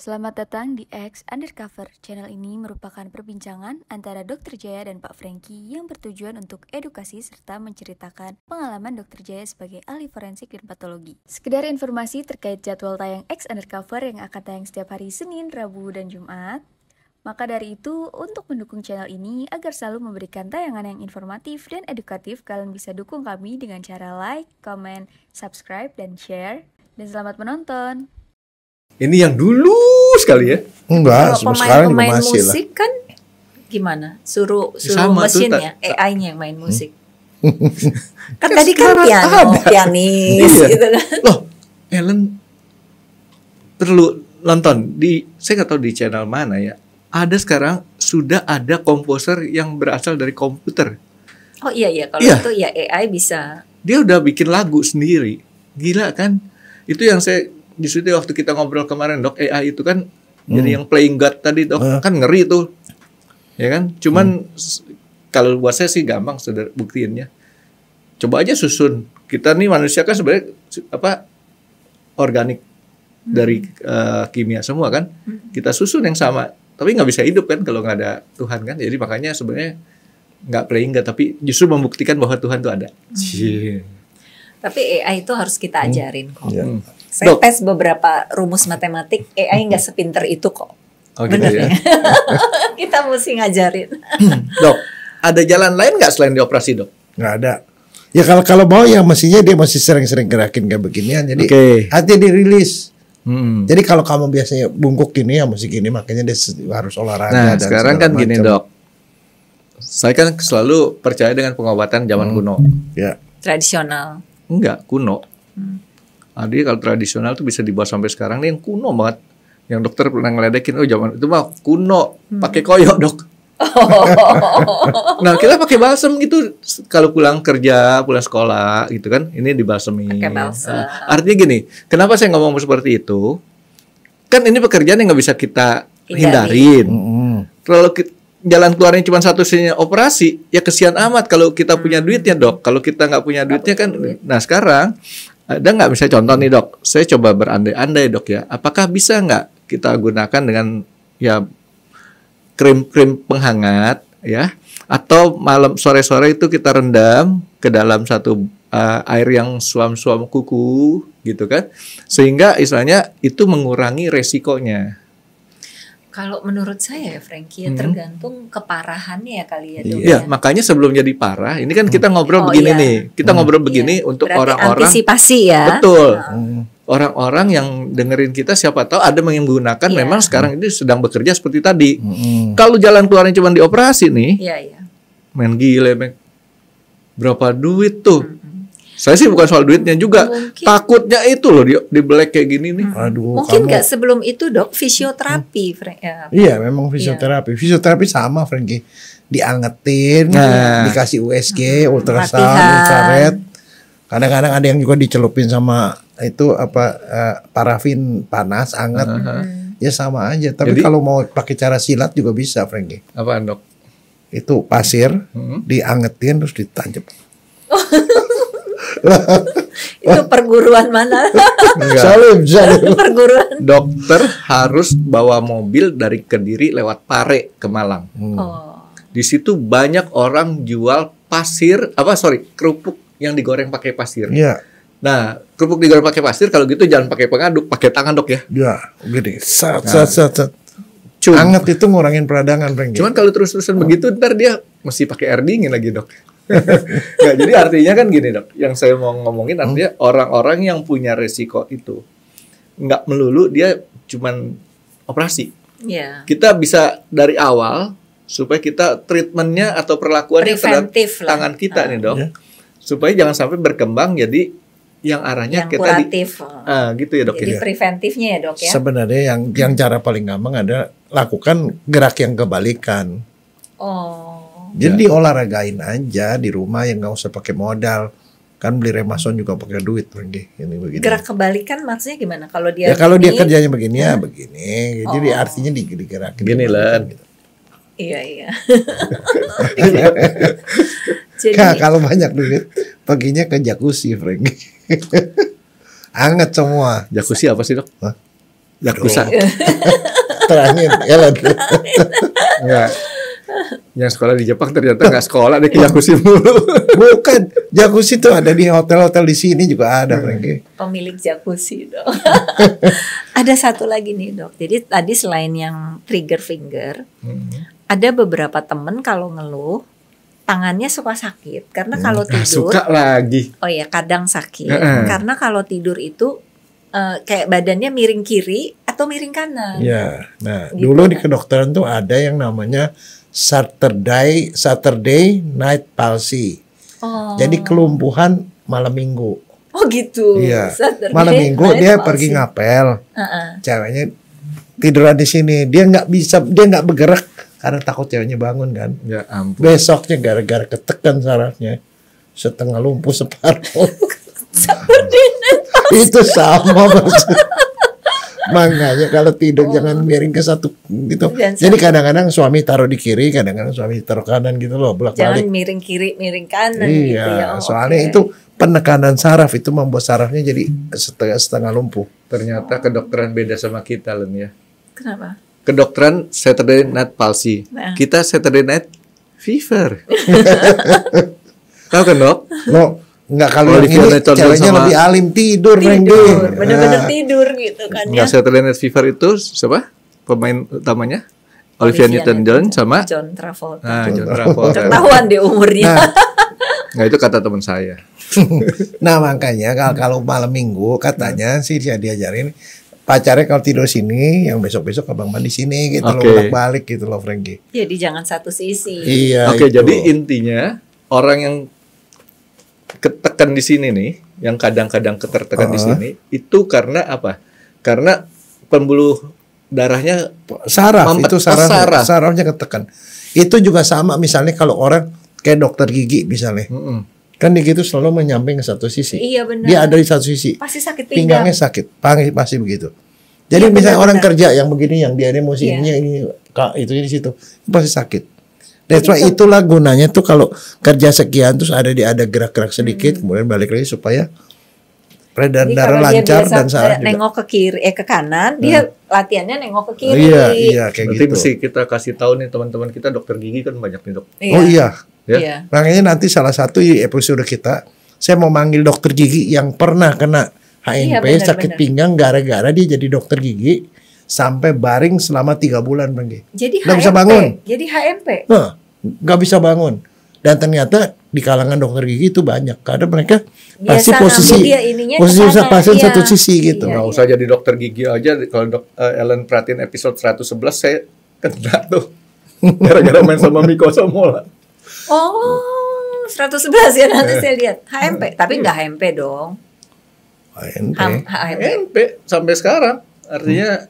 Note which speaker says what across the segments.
Speaker 1: Selamat datang di X Undercover. Channel ini merupakan perbincangan antara Dr. Jaya dan Pak Franky yang bertujuan untuk edukasi serta menceritakan pengalaman Dr. Jaya sebagai ahli forensik dan patologi. Sekedar informasi terkait jadwal tayang X Undercover yang akan tayang setiap hari Senin, Rabu, dan Jumat. Maka dari itu, untuk mendukung channel ini agar selalu memberikan tayangan yang informatif dan edukatif, kalian bisa dukung kami dengan cara like, comment, subscribe, dan share. Dan selamat menonton!
Speaker 2: Ini yang dulu sekali ya.
Speaker 3: Enggak,
Speaker 4: Kalau
Speaker 3: sekarang juga
Speaker 4: pemain
Speaker 3: masih lah.
Speaker 4: musik kan gimana? Suruh
Speaker 2: Sama tuh,
Speaker 4: mesinnya, AI-nya yang main musik. Kan tadi kan pianis
Speaker 2: Iya.
Speaker 4: gitu kan.
Speaker 2: Loh, Ellen perlu nonton saya nggak tahu di channel mana ya. Ada sekarang sudah ada komposer yang berasal dari komputer.
Speaker 4: Oh iya, kalau
Speaker 2: Iya.
Speaker 4: itu ya AI bisa.
Speaker 2: Dia udah bikin lagu sendiri. Gila kan? Itu yang saya di situ waktu kita ngobrol kemarin, Dok, AI itu kan jadi yang playing God tadi, Dok. Kan ngeri tuh. Ya kan? Cuman kalau buat saya sih gampang buktiinnya. Coba aja susun. Kita nih manusia kan sebenarnya organik dari kimia semua kan. Kita susun yang sama. Tapi nggak bisa hidup kan kalau nggak ada Tuhan kan. Jadi makanya sebenarnya nggak playing God, tapi justru membuktikan bahwa Tuhan itu ada.
Speaker 4: Tapi AI itu harus kita ajarin kok.
Speaker 3: Iya.
Speaker 4: Saya
Speaker 2: Dok.
Speaker 4: tes beberapa rumus matematik, AI nggak sepinter itu kok.
Speaker 2: Oh gitu
Speaker 4: Bener
Speaker 2: ya.
Speaker 4: Kita mesti ngajarin.
Speaker 2: Dok, ada jalan lain nggak selain dioperasi, Dok?
Speaker 3: Nggak ada. Ya kalau mau ya mestinya dia masih sering-sering gerakin kayak beginian. Jadi
Speaker 2: Oke.
Speaker 3: hati dirilis.
Speaker 2: Hmm.
Speaker 3: Jadi kalau kamu biasanya bungkuk gini ya mesti gini, makanya dia harus olahraga.
Speaker 2: Nah,
Speaker 3: dan
Speaker 2: sekarang
Speaker 3: segala
Speaker 2: kan gini,
Speaker 3: macam.
Speaker 2: Dok. Saya kan selalu percaya dengan pengobatan zaman kuno.
Speaker 3: Ya.
Speaker 4: Tradisional.
Speaker 2: Enggak, kuno. Jadi kalau tradisional tuh bisa dibawa sampai sekarang nih yang kuno banget. Yang dokter pernah ngeledekin, oh zaman itu mah kuno, pakai koyok, Dok. Nah, kita pakai balsem gitu kalau pulang kerja, pulang sekolah gitu kan. Ini dibalsemin.
Speaker 4: Pakai balsem.
Speaker 2: Artinya gini, kenapa saya ngomong seperti itu? Kan ini pekerjaan yang nggak bisa kita hindarin. Kalau jalan keluarnya cuma satu satunya operasi, ya kesian amat kalau kita punya duitnya, Dok. Kalau kita nggak punya duitnya kan, nah sekarang ada nggak misalnya contoh nih, Dok? Saya coba berandai-andai, Dok ya. Apakah bisa nggak kita gunakan dengan ya krim-krim penghangat ya, atau malam sore-sore itu kita rendam ke dalam satu air yang suam-suam kuku gitu kan, sehingga istilahnya itu mengurangi resikonya.
Speaker 4: Kalau menurut saya ya Franky, ya tergantung keparahannya ya kali ya, Dok.
Speaker 2: Iya, makanya sebelum jadi parah, ini kan kita ngobrol
Speaker 4: Oh,
Speaker 2: begini
Speaker 4: iya.
Speaker 2: nih. Kita ngobrol begini untuk
Speaker 4: Berarti
Speaker 2: orang-orang.
Speaker 4: antisipasi ya.
Speaker 2: Betul. Orang-orang yang dengerin kita siapa tahu ada yang menggunakan
Speaker 4: Iya.
Speaker 2: memang sekarang ini sedang bekerja seperti tadi. Kalau jalan keluarnya cuma dioperasi nih,
Speaker 4: Iya.
Speaker 2: main gile, men. Berapa duit tuh? Saya sih bukan soal duitnya juga.
Speaker 4: Mungkin.
Speaker 2: Takutnya itu loh di black kayak gini nih.
Speaker 3: Aduh,
Speaker 4: Mungkin
Speaker 3: kamu-
Speaker 4: nggak sebelum itu, Dok, fisioterapi, ya.
Speaker 3: Iya, memang fisioterapi. Fisioterapi sama, Franky. Diangetin, dikasih USG, ultrasound,
Speaker 4: Latihan.
Speaker 3: infrared. Kadang-kadang ada yang juga dicelupin sama itu parafin panas, anget. Ya sama aja. Tapi
Speaker 2: Jadi-
Speaker 3: kalau mau pakai cara silat juga bisa, Franky.
Speaker 2: Apaan, Dok?
Speaker 3: Itu pasir, diangetin terus ditanjep.
Speaker 4: Itu perguruan mana?
Speaker 3: Salim.
Speaker 4: Perguruan.
Speaker 2: Dokter harus bawa mobil dari Kediri lewat Pare ke Malang.
Speaker 4: Oh.
Speaker 2: Di situ banyak orang jual kerupuk yang digoreng pakai pasir.
Speaker 3: Iya.
Speaker 2: Nah, kerupuk digoreng pakai pasir kalau gitu jangan pakai pengaduk, pakai tangan, Dok ya.
Speaker 3: Ya, gini. Sat. Anget itu ngurangin peradangan, Franky.
Speaker 2: Cuman kalau terus-terusan begitu ntar dia mesti pakai air dingin lagi, Dok. Nggak, jadi artinya kan gini, Dok. Yang saya mau ngomongin artinya orang-orang yang punya resiko itu nggak melulu dia cuman operasi.
Speaker 4: Iya.
Speaker 2: Kita bisa dari awal supaya kita treatmentnya atau perlakuannya terhadap
Speaker 4: Preventif lah.
Speaker 2: tangan kita nih, Dok.
Speaker 3: Ya.
Speaker 2: Supaya jangan sampai berkembang jadi yang arahnya
Speaker 4: Yang
Speaker 2: kayak tadi.
Speaker 4: kuratif.
Speaker 2: Gitu ya, Dok.
Speaker 4: Jadi
Speaker 2: ya.
Speaker 4: preventifnya ya, Dok ya.
Speaker 3: Sebenarnya yang cara paling gampang ada lakukan gerak yang kebalikan.
Speaker 4: Oh.
Speaker 3: Jadi olahragain aja di rumah yang nggak usah pakai modal. Kan beli Remason juga pakai duit, Franky. Ini begini.
Speaker 4: Gerak kebalikan maksudnya gimana? Kalau dia
Speaker 3: Ya kalau dia
Speaker 4: gini,
Speaker 3: kerjanya begini ya begini. Jadi
Speaker 4: Oh.
Speaker 3: artinya digerakin.
Speaker 2: Gini,
Speaker 3: kebalikan
Speaker 2: Len.
Speaker 3: gitu.
Speaker 4: Iya. Jadi
Speaker 3: Kalau banyak duit, paginya ke jacuzzi, Franky. Anget semua.
Speaker 2: Jacuzzi apa sih, Dok? Yakuza.
Speaker 3: Terakhir Ellen.
Speaker 2: Enggak. Yang sekolah di Jepang ternyata nggak sekolah, dia ke Yakuza mulu.
Speaker 3: Bukan, jacuzzi itu ada di hotel-hotel di sini juga ada, Frankie.
Speaker 4: Pemilik jacuzzi dok. Ada satu lagi nih dok. Jadi tadi selain yang trigger finger, ada beberapa temen kalau ngeluh tangannya suka sakit karena kalau tidur.
Speaker 2: Suka lagi.
Speaker 4: Oh ya kadang sakit karena kalau tidur itu kayak badannya miring kiri atau miring kanan.
Speaker 3: Ya, nah
Speaker 4: Gitu,
Speaker 3: dulu di kedokteran tuh ada yang namanya Saturday night palsy.
Speaker 4: Oh.
Speaker 3: Jadi kelumpuhan malam minggu.
Speaker 4: Oh gitu.
Speaker 3: Iya.
Speaker 4: Saturday
Speaker 3: Malam minggu
Speaker 4: night
Speaker 3: dia
Speaker 4: palsy.
Speaker 3: pergi ngapel.
Speaker 4: Uh-uh.
Speaker 3: Ceweknya tiduran di sini. Dia nggak bergerak karena takut ceweknya bangun kan.
Speaker 2: Ya ampun.
Speaker 3: Besoknya gara-gara ketekan sarafnya setengah lumpuh separuh.
Speaker 4: Saturday night palsy.
Speaker 3: Itu sama maksud. Makanya kalau tidur jangan miring ke satu gitu.
Speaker 4: Jangan
Speaker 3: Jadi kadang-kadang suami taruh di kiri, kadang-kadang suami taruh kanan gitu loh, bolak-balik.
Speaker 4: Jangan miring kiri, miring kanan gitu ya.
Speaker 3: Iya,
Speaker 4: Oh,
Speaker 3: soalnya
Speaker 4: oke.
Speaker 3: itu penekanan saraf itu membuat sarafnya jadi setengah lumpuh.
Speaker 2: Ternyata kedokteran beda sama kita, Len ya.
Speaker 4: Kenapa?
Speaker 2: Kedokteran Saturday Night Palsy.
Speaker 4: Nah.
Speaker 2: Kita Saturday Night Fever. Tahu kan, Dok?
Speaker 3: Lo nggak kalau yang
Speaker 2: Olivia
Speaker 3: ini
Speaker 2: Newton-John
Speaker 3: ceweknya
Speaker 2: sama-
Speaker 3: lebih alim tidur,
Speaker 4: Tidur,
Speaker 3: Randy.
Speaker 4: bener-bener
Speaker 3: Nah,
Speaker 4: tidur gitu kan ya.
Speaker 2: Enggak, Saturday Night Fever itu siapa? Pemain utamanya? Olivia Newton-John sama
Speaker 4: John Travolta.
Speaker 2: John Travolta.
Speaker 4: Ketahuan deh umurnya.
Speaker 3: Nah,
Speaker 2: Nah, itu kata teman saya.
Speaker 3: nah makanya kalau malam minggu katanya sih dia diajarin pacarnya kalau tidur sini, yang besok-besok abang mandi sini gitu loh,
Speaker 2: Oke.
Speaker 3: bolak-balik gitu loh, Frankie.
Speaker 4: Jadi jangan satu sisi.
Speaker 3: Iya.
Speaker 2: Oke,
Speaker 3: itu.
Speaker 2: jadi intinya orang yang ketekan di sini nih, yang kadang-kadang ketertekan di sini, itu karena apa? Karena pembuluh darahnya
Speaker 3: saraf
Speaker 2: mampet.
Speaker 3: itu
Speaker 2: Saraf.
Speaker 3: sarafnya ketekan. Itu juga sama misalnya kalau orang kayak dokter gigi misalnya.
Speaker 2: Mm-mm.
Speaker 3: Kan di gitu selalu menyamping ke satu sisi.
Speaker 4: Iya benar.
Speaker 3: Dia ada di satu sisi.
Speaker 4: Pasti sakit pinggang.
Speaker 3: Pinggangnya sakit, pasti begitu. Jadi
Speaker 4: Iya,
Speaker 3: misalnya orang
Speaker 4: benar-benar.
Speaker 3: kerja yang begini, yang dia emosi
Speaker 4: Iya.
Speaker 3: ini itu di situ, pasti sakit. That's why itulah gunanya tuh kalau kerja sekian terus ada gerak-gerak sedikit, kemudian balik lagi supaya peredaran
Speaker 4: Jadi
Speaker 3: darah
Speaker 4: kalau dia
Speaker 3: lancar
Speaker 4: biasa
Speaker 3: dan saraf juga.
Speaker 4: nengok ke kiri, ke kanan, dia latihannya nengok ke kiri.
Speaker 3: Iya, kayak
Speaker 2: Berarti
Speaker 3: gitu.
Speaker 2: mesti kita kasih tahu nih teman-teman kita dokter gigi kan banyak nih, Dok.
Speaker 3: Oh iya.
Speaker 2: Ya.
Speaker 4: Iya.
Speaker 3: Makanya nanti salah satu di episode kita, saya mau manggil dokter gigi yang pernah kena HNP,
Speaker 4: Iya,
Speaker 3: sakit
Speaker 4: benar.
Speaker 3: pinggang gara-gara dia jadi dokter gigi sampai baring selama 3 bulan, Bang Gi.
Speaker 4: Jadi
Speaker 3: Nggak bisa
Speaker 4: HMP.
Speaker 3: bangun.
Speaker 4: Jadi HMP.
Speaker 3: Nggak bisa bangun. Dan ternyata di kalangan dokter gigi itu banyak karena mereka
Speaker 4: Biasa
Speaker 3: pasti posisi
Speaker 4: ngambil dia ininya ke
Speaker 3: posisi
Speaker 4: sana,
Speaker 3: pasien
Speaker 4: iya.
Speaker 3: satu sisi gitu.
Speaker 4: Iya.
Speaker 2: Nggak usah jadi dokter gigi aja. Kalau Ellen perhatiin episode 111 saya kena tuh. Gara-gara main sama Miko Somola.
Speaker 4: Oh, 111 ya nanti saya lihat. HMP, tapi nggak HMP dong.
Speaker 3: HNP.
Speaker 4: HMP.
Speaker 2: MP sampai sekarang. Artinya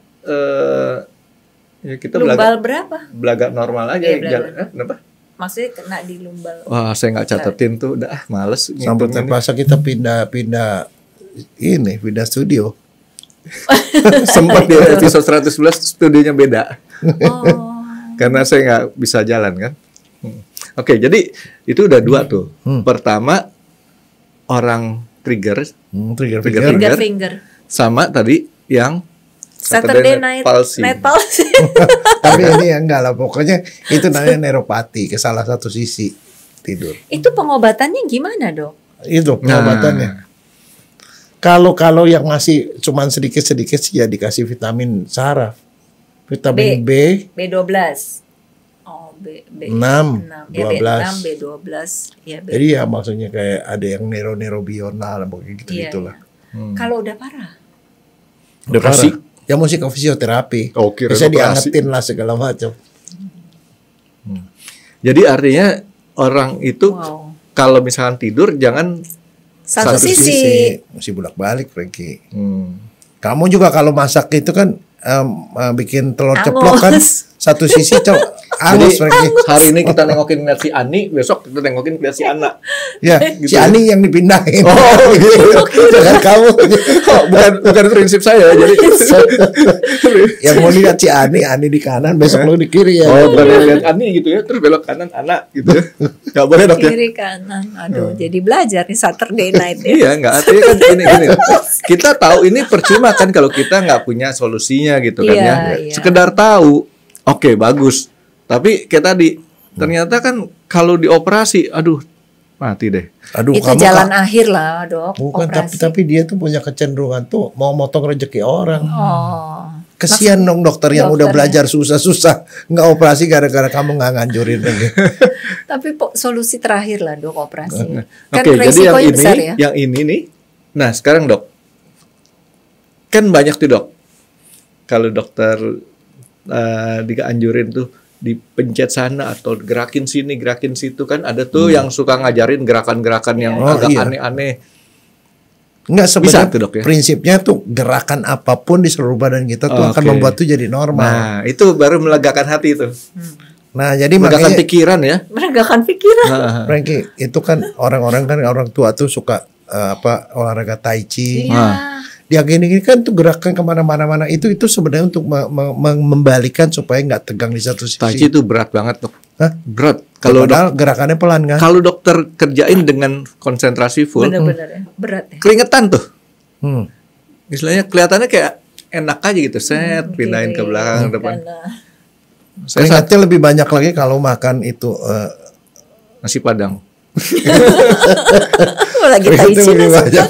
Speaker 2: ya kita
Speaker 4: Lumbal berapa?
Speaker 2: belaga normal aja.
Speaker 4: Iya, belaga.
Speaker 2: Jalan, kenapa?
Speaker 4: Maksudnya kena di lumbal.
Speaker 2: Wah, saya nggak catetin tuh. Udah males.
Speaker 3: Sampai
Speaker 2: ngitungin.
Speaker 3: terpaksa kita pindah studio.
Speaker 2: Sempat di episode 111 studionya beda.
Speaker 4: Oh.
Speaker 2: Karena saya nggak bisa jalan kan. Oke, jadi itu udah dua tuh. Pertama orang trigger
Speaker 3: Trigger.
Speaker 2: Trigger.
Speaker 4: Finger.
Speaker 2: sama tadi yang
Speaker 4: Saturday night
Speaker 2: palsy.
Speaker 4: night palsy.
Speaker 3: Tapi ini ya enggak lah, pokoknya itu namanya neuropati, ke salah satu sisi tidur.
Speaker 4: Itu pengobatannya gimana, Dok?
Speaker 3: Itu pengobatannya. Kalau yang masih cuman sedikit-sedikit sih ya dikasih vitamin saraf. Vitamin B,
Speaker 4: B12. Oh, B
Speaker 3: 6,
Speaker 4: Ya,
Speaker 3: 12.
Speaker 4: B6, B12. Ya, B.
Speaker 3: Jadi ya maksudnya kayak ada yang neurobional pokoknya gitu-gitulah.
Speaker 4: Kalau udah parah.
Speaker 3: Udah
Speaker 2: Operasi?
Speaker 3: parah. Ya mesti ke fisioterapi.
Speaker 2: Oh, kirain
Speaker 3: Bisa
Speaker 2: operasi.
Speaker 3: diangetin lah segala macam.
Speaker 2: Jadi artinya orang itu
Speaker 4: Wow.
Speaker 2: kalau misalkan tidur jangan
Speaker 4: Satu sisi.
Speaker 3: Mesti bolak-balik, Frankie.
Speaker 2: Hmm.
Speaker 3: Kamu juga kalau masak itu kan bikin telur
Speaker 4: Angus.
Speaker 3: ceplok kan satu sisi Angus,
Speaker 2: Jadi
Speaker 3: Frankie.
Speaker 2: hari ini kita nengokin ngeliat si Ani, besok kita nengokin ngeliat si Ana.
Speaker 3: Ya, si Ani yang dipindahin.
Speaker 2: Oh, gitu.
Speaker 3: Jangan kamu.
Speaker 2: Oh, bukan prinsip saya. Jadi
Speaker 3: Yang mau lihat si Ani di kanan, besok lu di kiri ya.
Speaker 2: oh, bukan lihat Ani gitu ya, terus belok kanan anak gitu ya. Nggak boleh dok ya.
Speaker 4: Kiri kanan. Aduh, jadi belajar nih Saturday night ya.
Speaker 2: Iya, nggak artinya kan gini. Kita tahu ini percuma kan kalau kita nggak punya solusinya gitu kan
Speaker 4: Iya,
Speaker 2: ya.
Speaker 4: iya.
Speaker 2: Sekedar tahu, oke bagus. Tapi kayak tadi, ternyata kan kalau dioperasi, aduh mati deh.
Speaker 3: Aduh,
Speaker 4: Itu
Speaker 3: kamu
Speaker 4: jalan akhir lah, Dok.
Speaker 3: bukan,
Speaker 4: operasi.
Speaker 3: tapi dia tuh punya kecenderungan tuh mau motong rezeki orang.
Speaker 4: Oh.
Speaker 3: Kesian dong dokter yang udah
Speaker 4: dokternya.
Speaker 3: belajar susah-susah nggak operasi gara-gara kamu nggak nganjurin lagi.
Speaker 4: Tapi solusi terakhir lah, Dok, operasi. Kan
Speaker 2: Oke, jadi yang
Speaker 4: resikonya
Speaker 2: ini,
Speaker 4: besar ya.
Speaker 2: yang ini nih. Nah, sekarang dok, kan banyak tuh dok. Kalau dokter dianjurin tuh dipencet sana atau gerakin sini, gerakin situ kan ada tuh yang suka ngajarin gerakan-gerakan yang
Speaker 3: Oh,
Speaker 2: agak
Speaker 3: iya.
Speaker 2: aneh-aneh.
Speaker 3: Nggak sebenarnya
Speaker 2: tuh, Dok, ya?
Speaker 3: prinsipnya tuh gerakan apapun di seluruh badan kita tuh akan
Speaker 2: Oke.
Speaker 3: membuat tuh jadi normal.
Speaker 2: Nah, itu baru melegakan hati itu.
Speaker 3: Nah, jadi
Speaker 2: Melegakan
Speaker 3: makanya
Speaker 2: pikiran ya.
Speaker 4: Meregakan pikiran.
Speaker 3: Frankie, itu kan orang tua tuh suka olahraga tai chi.
Speaker 4: Iya.
Speaker 3: Dia gini-gini kan tuh gerakan kemana-mana itu sebenarnya untuk membalikan supaya nggak tegang di satu sisi.
Speaker 2: Tai chi itu berat banget dok.
Speaker 3: Hah?
Speaker 2: Berat. Kalau
Speaker 3: Padahal gerakannya pelan kan?
Speaker 2: kalau dokter kerjain dengan konsentrasi full,
Speaker 4: Bener-bener ya. Berat ya.
Speaker 2: keringetan tuh.
Speaker 3: Hmm.
Speaker 2: Istilahnya kelihatannya kayak enak aja gitu. Set, pindahin ke belakang, ke depan. Saya saat
Speaker 3: Keringatnya lebih banyak lagi kalau makan itu
Speaker 2: nasi padang.
Speaker 4: Lagi tai
Speaker 3: keringatnya
Speaker 4: chi
Speaker 3: lebih
Speaker 4: masuk.
Speaker 3: banyak.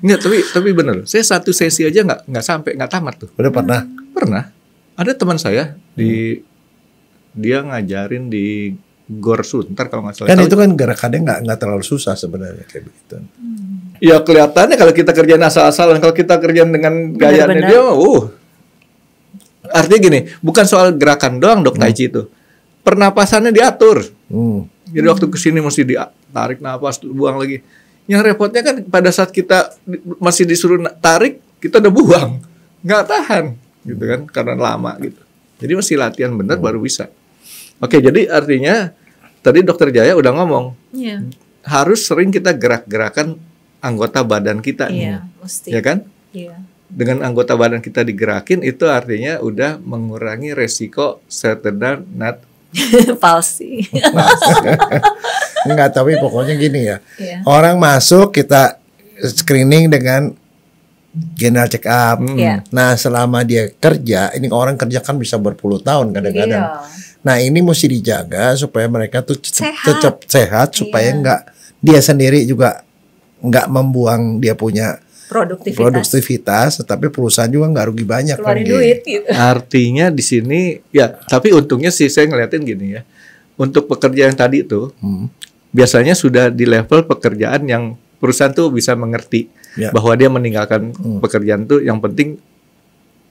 Speaker 2: Enggak, tapi bener. Saya satu sesi aja nggak sampai nggak tamat tuh.
Speaker 3: Udah pernah?
Speaker 2: Pernah. Ada teman saya dia ngajarin di Gor Sunter kalau nggak salah.
Speaker 3: Kan
Speaker 2: Tahu?
Speaker 3: itu kan gerakannya nggak terlalu susah sebenarnya kayak begitu.
Speaker 2: Ya kelihatannya kalau kita kerjain asal-asalan, kalau kita kerjain dengan gayanya
Speaker 4: Benar-benar.
Speaker 2: dia, artinya gini, bukan soal gerakan doang dok Tai Chi itu. Pernapasannya diatur.
Speaker 3: Hmm.
Speaker 2: Jadi waktu kesini mesti ditarik napas, buang lagi. Yang repotnya kan pada saat kita masih disuruh tarik, kita udah buang, nggak tahan, gitu kan, karena lama gitu. Jadi mesti latihan benar baru bisa. Oke, jadi artinya tadi dokter Jaya udah ngomong,
Speaker 4: Iya.
Speaker 2: harus sering kita gerak-gerakan anggota badan kita,
Speaker 4: Iya, mesti.
Speaker 2: ya kan?
Speaker 4: Iya.
Speaker 2: Dengan anggota badan kita digerakin itu artinya udah mengurangi resiko setedar nat.
Speaker 4: Palsi.
Speaker 3: Enggak, tapi pokoknya gini ya.
Speaker 4: Iya.
Speaker 3: Orang masuk kita screening dengan general check up.
Speaker 4: Iya.
Speaker 3: Nah, selama dia kerja, ini orang kerja kan bisa berpuluh tahun kadang-kadang.
Speaker 4: Iya.
Speaker 3: Nah, ini mesti dijaga supaya mereka tuh
Speaker 4: Sehat.
Speaker 3: tetap sehat supaya
Speaker 4: Iya.
Speaker 3: enggak dia sendiri juga enggak membuang dia punya produktivitas, tetapi perusahaan juga nggak rugi banyak kan,
Speaker 4: Keluarin
Speaker 3: Gi.
Speaker 4: duit gitu.
Speaker 2: Artinya di sini ya, tapi untungnya sih saya ngeliatin gini ya. Untuk pekerjaan tadi itu biasanya sudah di level pekerjaan yang perusahaan tuh bisa mengerti
Speaker 3: Ya.
Speaker 2: bahwa dia meninggalkan pekerjaan tuh yang penting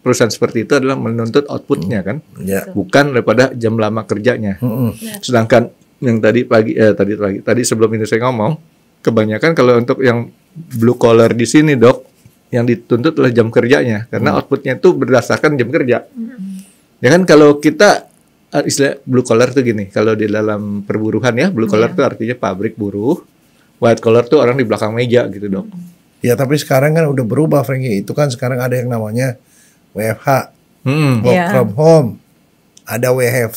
Speaker 2: perusahaan seperti itu adalah menuntut outputnya kan,
Speaker 3: Ya.
Speaker 2: bukan daripada jam lama kerjanya.
Speaker 3: Mm-mm.
Speaker 2: Sedangkan yang tadi sebelum ini saya ngomong, kebanyakan kalau untuk yang blue collar di sini dok, yang dituntut adalah jam kerjanya karena outputnya itu berdasarkan jam kerja. Ya kan kalau kita istilah blue collar tuh gini, kalau di dalam perburuhan ya blue collar tuh artinya pabrik buruh, white collar tuh orang di belakang meja gitu dok.
Speaker 3: Ya, tapi sekarang kan udah berubah, Frankie. Itu kan sekarang ada yang namanya WFH, work
Speaker 4: Iya.
Speaker 3: from home. Ada WFA,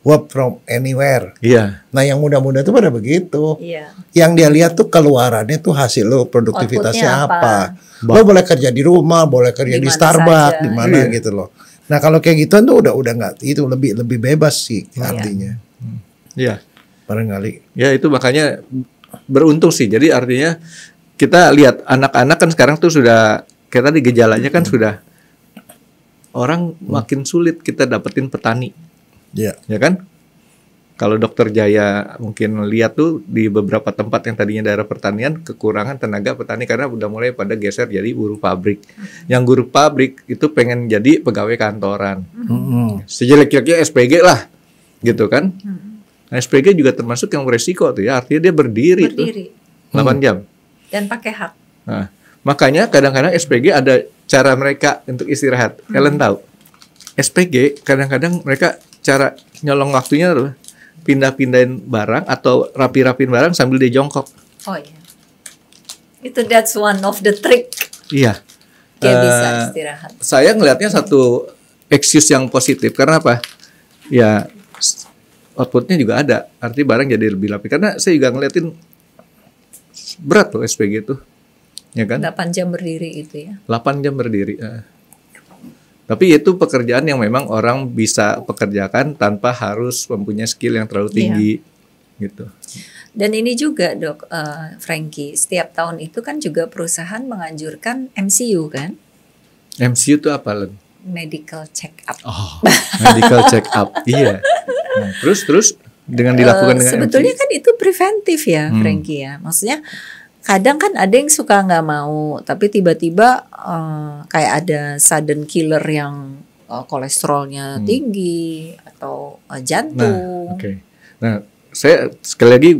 Speaker 3: work from anywhere.
Speaker 2: Iya.
Speaker 3: Nah, yang muda-muda tuh pada begitu.
Speaker 4: Iya.
Speaker 3: Yang dia lihat tuh keluarannya tuh hasil lo, produktivitasnya
Speaker 4: Outputnya
Speaker 3: apa. Lo boleh kerja di rumah, boleh kerja di
Speaker 4: Di mana
Speaker 3: Starbucks,
Speaker 4: saja.
Speaker 3: di mana
Speaker 2: Iya.
Speaker 3: gitu loh. Nah, kalau kayak gituan tuh udah nggak, itu lebih bebas sih artinya.
Speaker 2: Iya.
Speaker 3: Barangkali.
Speaker 2: Ya itu makanya beruntung sih. Jadi artinya kita lihat anak-anak kan sekarang tuh sudah kayak tadi gejalanya kan sudah orang makin sulit kita dapetin petani,
Speaker 3: Ya.
Speaker 2: ya kan? Kalau dokter Jaya mungkin lihat tuh di beberapa tempat yang tadinya daerah pertanian kekurangan tenaga petani karena udah mulai pada geser jadi buruh pabrik. Yang buruh pabrik itu pengen jadi pegawai kantoran.
Speaker 3: Mm-mm.
Speaker 2: Sejelek-jeleknya SPG lah, gitu kan? Nah, SPG juga termasuk yang beresiko tuh ya, artinya dia berdiri tuh 8 jam.
Speaker 4: Dan pakai hak.
Speaker 2: Nah, makanya kadang-kadang SPG ada cara mereka untuk istirahat. Kalian tahu? SPG kadang-kadang mereka cara nyolong waktunya tuh pindah-pindahin barang atau rapi-rapin barang sambil dia jongkok.
Speaker 4: Oh iya. That's one of the trick.
Speaker 2: Iya.
Speaker 4: Dia bisa istirahat.
Speaker 2: Saya ngelihatnya satu excuse yang positif karena apa? Ya outputnya juga ada. Arti barang jadi lebih rapi. Karena saya juga ngeliatin berat loh SPG itu. Ya kan?
Speaker 4: 8 jam berdiri itu ya.
Speaker 2: 8 jam berdiri. Tapi itu pekerjaan yang memang orang bisa pekerjakan tanpa harus mempunyai skill yang terlalu tinggi gitu.
Speaker 4: Dan ini juga Dok, Frankie, setiap tahun itu kan juga perusahaan menganjurkan MCU kan?
Speaker 2: MCU itu apa, Len?
Speaker 4: Medical check up.
Speaker 2: Oh, medical check up. Iya. Nah, terus dengan dilakukan dengan
Speaker 4: sebetulnya
Speaker 2: MCU.
Speaker 4: kan itu preventif ya, Frankie ya. Maksudnya kadang kan ada yang suka nggak mau, tapi tiba-tiba kayak ada sudden killer yang kolesterolnya tinggi atau jantung.
Speaker 2: Nah, oke. Nah, saya sekali lagi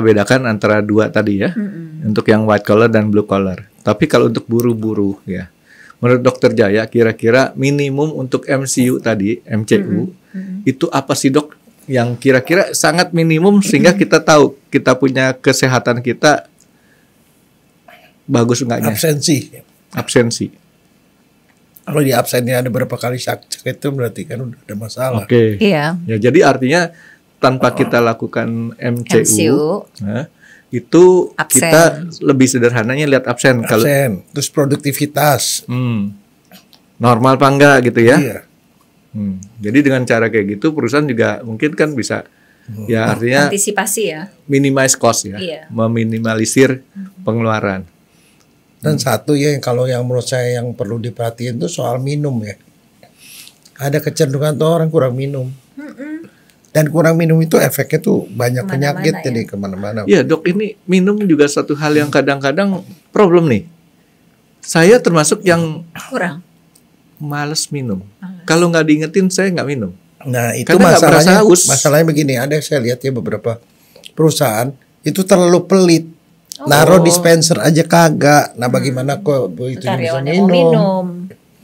Speaker 2: bedakan antara dua tadi ya, untuk yang white collar dan blue collar. Tapi kalau untuk buruh-buruh ya, menurut Dokter Jaya kira-kira minimum untuk MCU tadi, MCU, itu apa sih Dok? Yang kira-kira sangat minimum sehingga kita tahu kita punya kesehatan kita bagus enggaknya? Absensi.
Speaker 3: Kalau di absennya ada berapa kali sakit itu berarti kan udah ada masalah.
Speaker 2: Oke.
Speaker 4: Iya.
Speaker 2: Ya, jadi artinya tanpa kita lakukan MCU. Nah, itu
Speaker 4: absen.
Speaker 2: kita lebih sederhananya lihat absen. Kalau
Speaker 3: terus produktivitas.
Speaker 2: Normal apa enggak gitu ya?
Speaker 3: Iya.
Speaker 2: Jadi dengan cara kayak gitu perusahaan juga mungkin kan bisa ya artinya
Speaker 4: antisipasi ya.
Speaker 2: Minimize cost ya,
Speaker 4: Iya.
Speaker 2: meminimalisir pengeluaran.
Speaker 3: Dan satu ya kalau yang menurut saya yang perlu diperhatiin itu soal minum ya. Ada kecenderungan tuh orang kurang minum. Dan kurang minum itu efeknya tuh banyak
Speaker 4: Kemana-mana
Speaker 3: penyakit
Speaker 4: ya.
Speaker 3: jadi kemana-mana.
Speaker 2: Iya Dok, ini minum juga satu hal yang kadang-kadang problem nih. Saya termasuk yang
Speaker 4: Kurang.
Speaker 2: males minum. Kalau nggak diingetin saya nggak minum.
Speaker 3: Nah itu
Speaker 2: Karena nggak berasa
Speaker 3: masalahnya.
Speaker 2: haus.
Speaker 3: Masalahnya begini, ada saya lihat ya beberapa perusahaan itu terlalu pelit. Naruh dispenser aja kagak. Nah bagaimana kok itu bisa
Speaker 4: Karyawannya mau minum.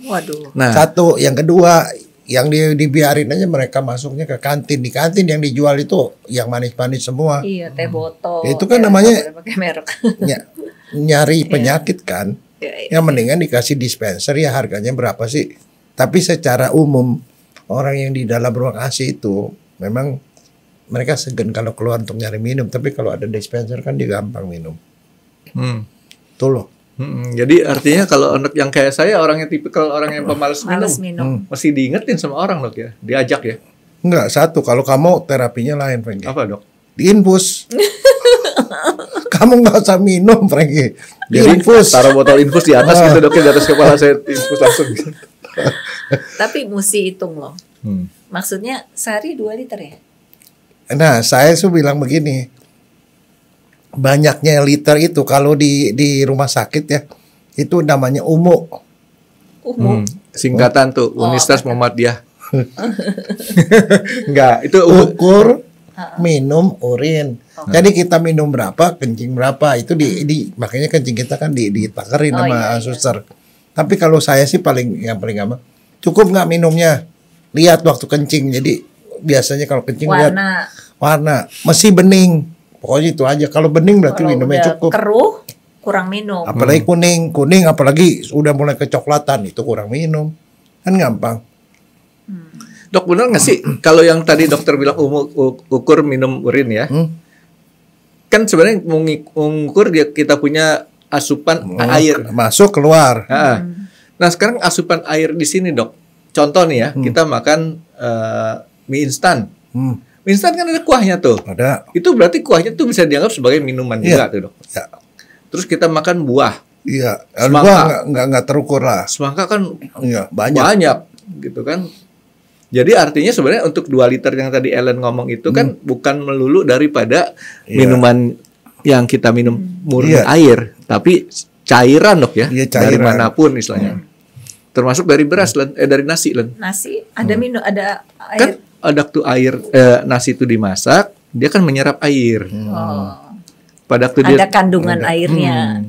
Speaker 4: Waduh.
Speaker 2: Nah,
Speaker 3: Satu, yang kedua, yang dibiarin aja mereka masuknya ke kantin. Di kantin yang dijual itu yang manis-manis semua.
Speaker 4: Iya, teh botol.
Speaker 3: Itu kan
Speaker 4: Ya,
Speaker 3: namanya-
Speaker 4: nggak boleh pakai merek.
Speaker 3: Nyari penyakit kan.
Speaker 4: Iya.
Speaker 3: Yang mendingan dikasih dispenser ya harganya berapa sih. Tapi secara umum orang yang di dalam ruang AC itu memang mereka segan kalau keluar untuk nyari minum. Tapi kalau ada dispenser kan dia gampang minum. Tuh loh.
Speaker 2: Jadi artinya kalau anak yang kayak saya orang yang tipikal orang yang pemalas
Speaker 4: Males
Speaker 2: minum,
Speaker 4: minum.
Speaker 2: mesti diingetin sama orang Dok ya, diajak ya.
Speaker 3: Enggak, satu kalau kamu terapinya lain Frankie.
Speaker 2: Apa Dok?
Speaker 3: Diinfus. Kamu nggak usah minum Frankie.
Speaker 2: Jadi
Speaker 3: Diinfus.
Speaker 2: taruh botol infus di atas gitu Dok, di atas kepala saya infus langsung.
Speaker 4: Tapi mesti hitung loh.
Speaker 2: Hmm.
Speaker 4: Maksudnya sehari 2 liter ya?
Speaker 3: Nah, saya tuh bilang begini. Banyaknya liter itu kalau di rumah sakit ya, itu namanya UMU.
Speaker 2: Singkatan tuh Universitas Muhammadiyah. Enggak, itu
Speaker 3: Ukur minum urin. Jadi kita minum berapa, kencing berapa, itu makanya kencing kita kan ditakerin sama suster. Tapi kalau saya sih paling gampang, cukup nggak minumnya? Lihat waktu kencing. Jadi biasanya kalau kencing lihat warna, mesti bening. Pokoknya itu aja. Kalau bening berarti
Speaker 4: Kalau
Speaker 3: minumnya
Speaker 4: udah
Speaker 3: cukup.
Speaker 4: keruh, kurang minum.
Speaker 3: Apalagi kuning apalagi udah mulai kecoklatan itu kurang minum. Kan gampang.
Speaker 2: Dok benar nggak sih kalau yang tadi dokter bilang ukur minum urin ya? Kan sebenarnya mengukur kita punya asupan air
Speaker 3: Masuk keluar.
Speaker 2: Nah sekarang asupan air di sini Dok. Contoh nih ya, kita makan mie instan. Mie instan kan ada kuahnya tuh.
Speaker 3: Ada.
Speaker 2: Itu berarti kuahnya tuh bisa dianggap sebagai minuman juga tuh Dok.
Speaker 3: Ya.
Speaker 2: Terus kita makan buah.
Speaker 3: Iya.
Speaker 2: Semangka.
Speaker 3: Gua nggak terukur lah.
Speaker 2: Semangka kan
Speaker 3: Iya, banyak.
Speaker 2: banyak gitu kan. Jadi artinya sebenarnya untuk 2 liter yang tadi Ellen ngomong itu kan bukan melulu daripada minuman yang kita minum murni air, tapi cairan Dok ya.
Speaker 3: Iya,
Speaker 2: Dari
Speaker 3: cairan.
Speaker 2: manapun istilahnya. Termasuk dari beras dari nasi Len.
Speaker 4: Nasi ada minum, ada air.
Speaker 2: Kan ada tuh air nasi itu dimasak, dia kan menyerap air. Pada waktu
Speaker 4: Ada
Speaker 2: dia
Speaker 4: kandungan airnya.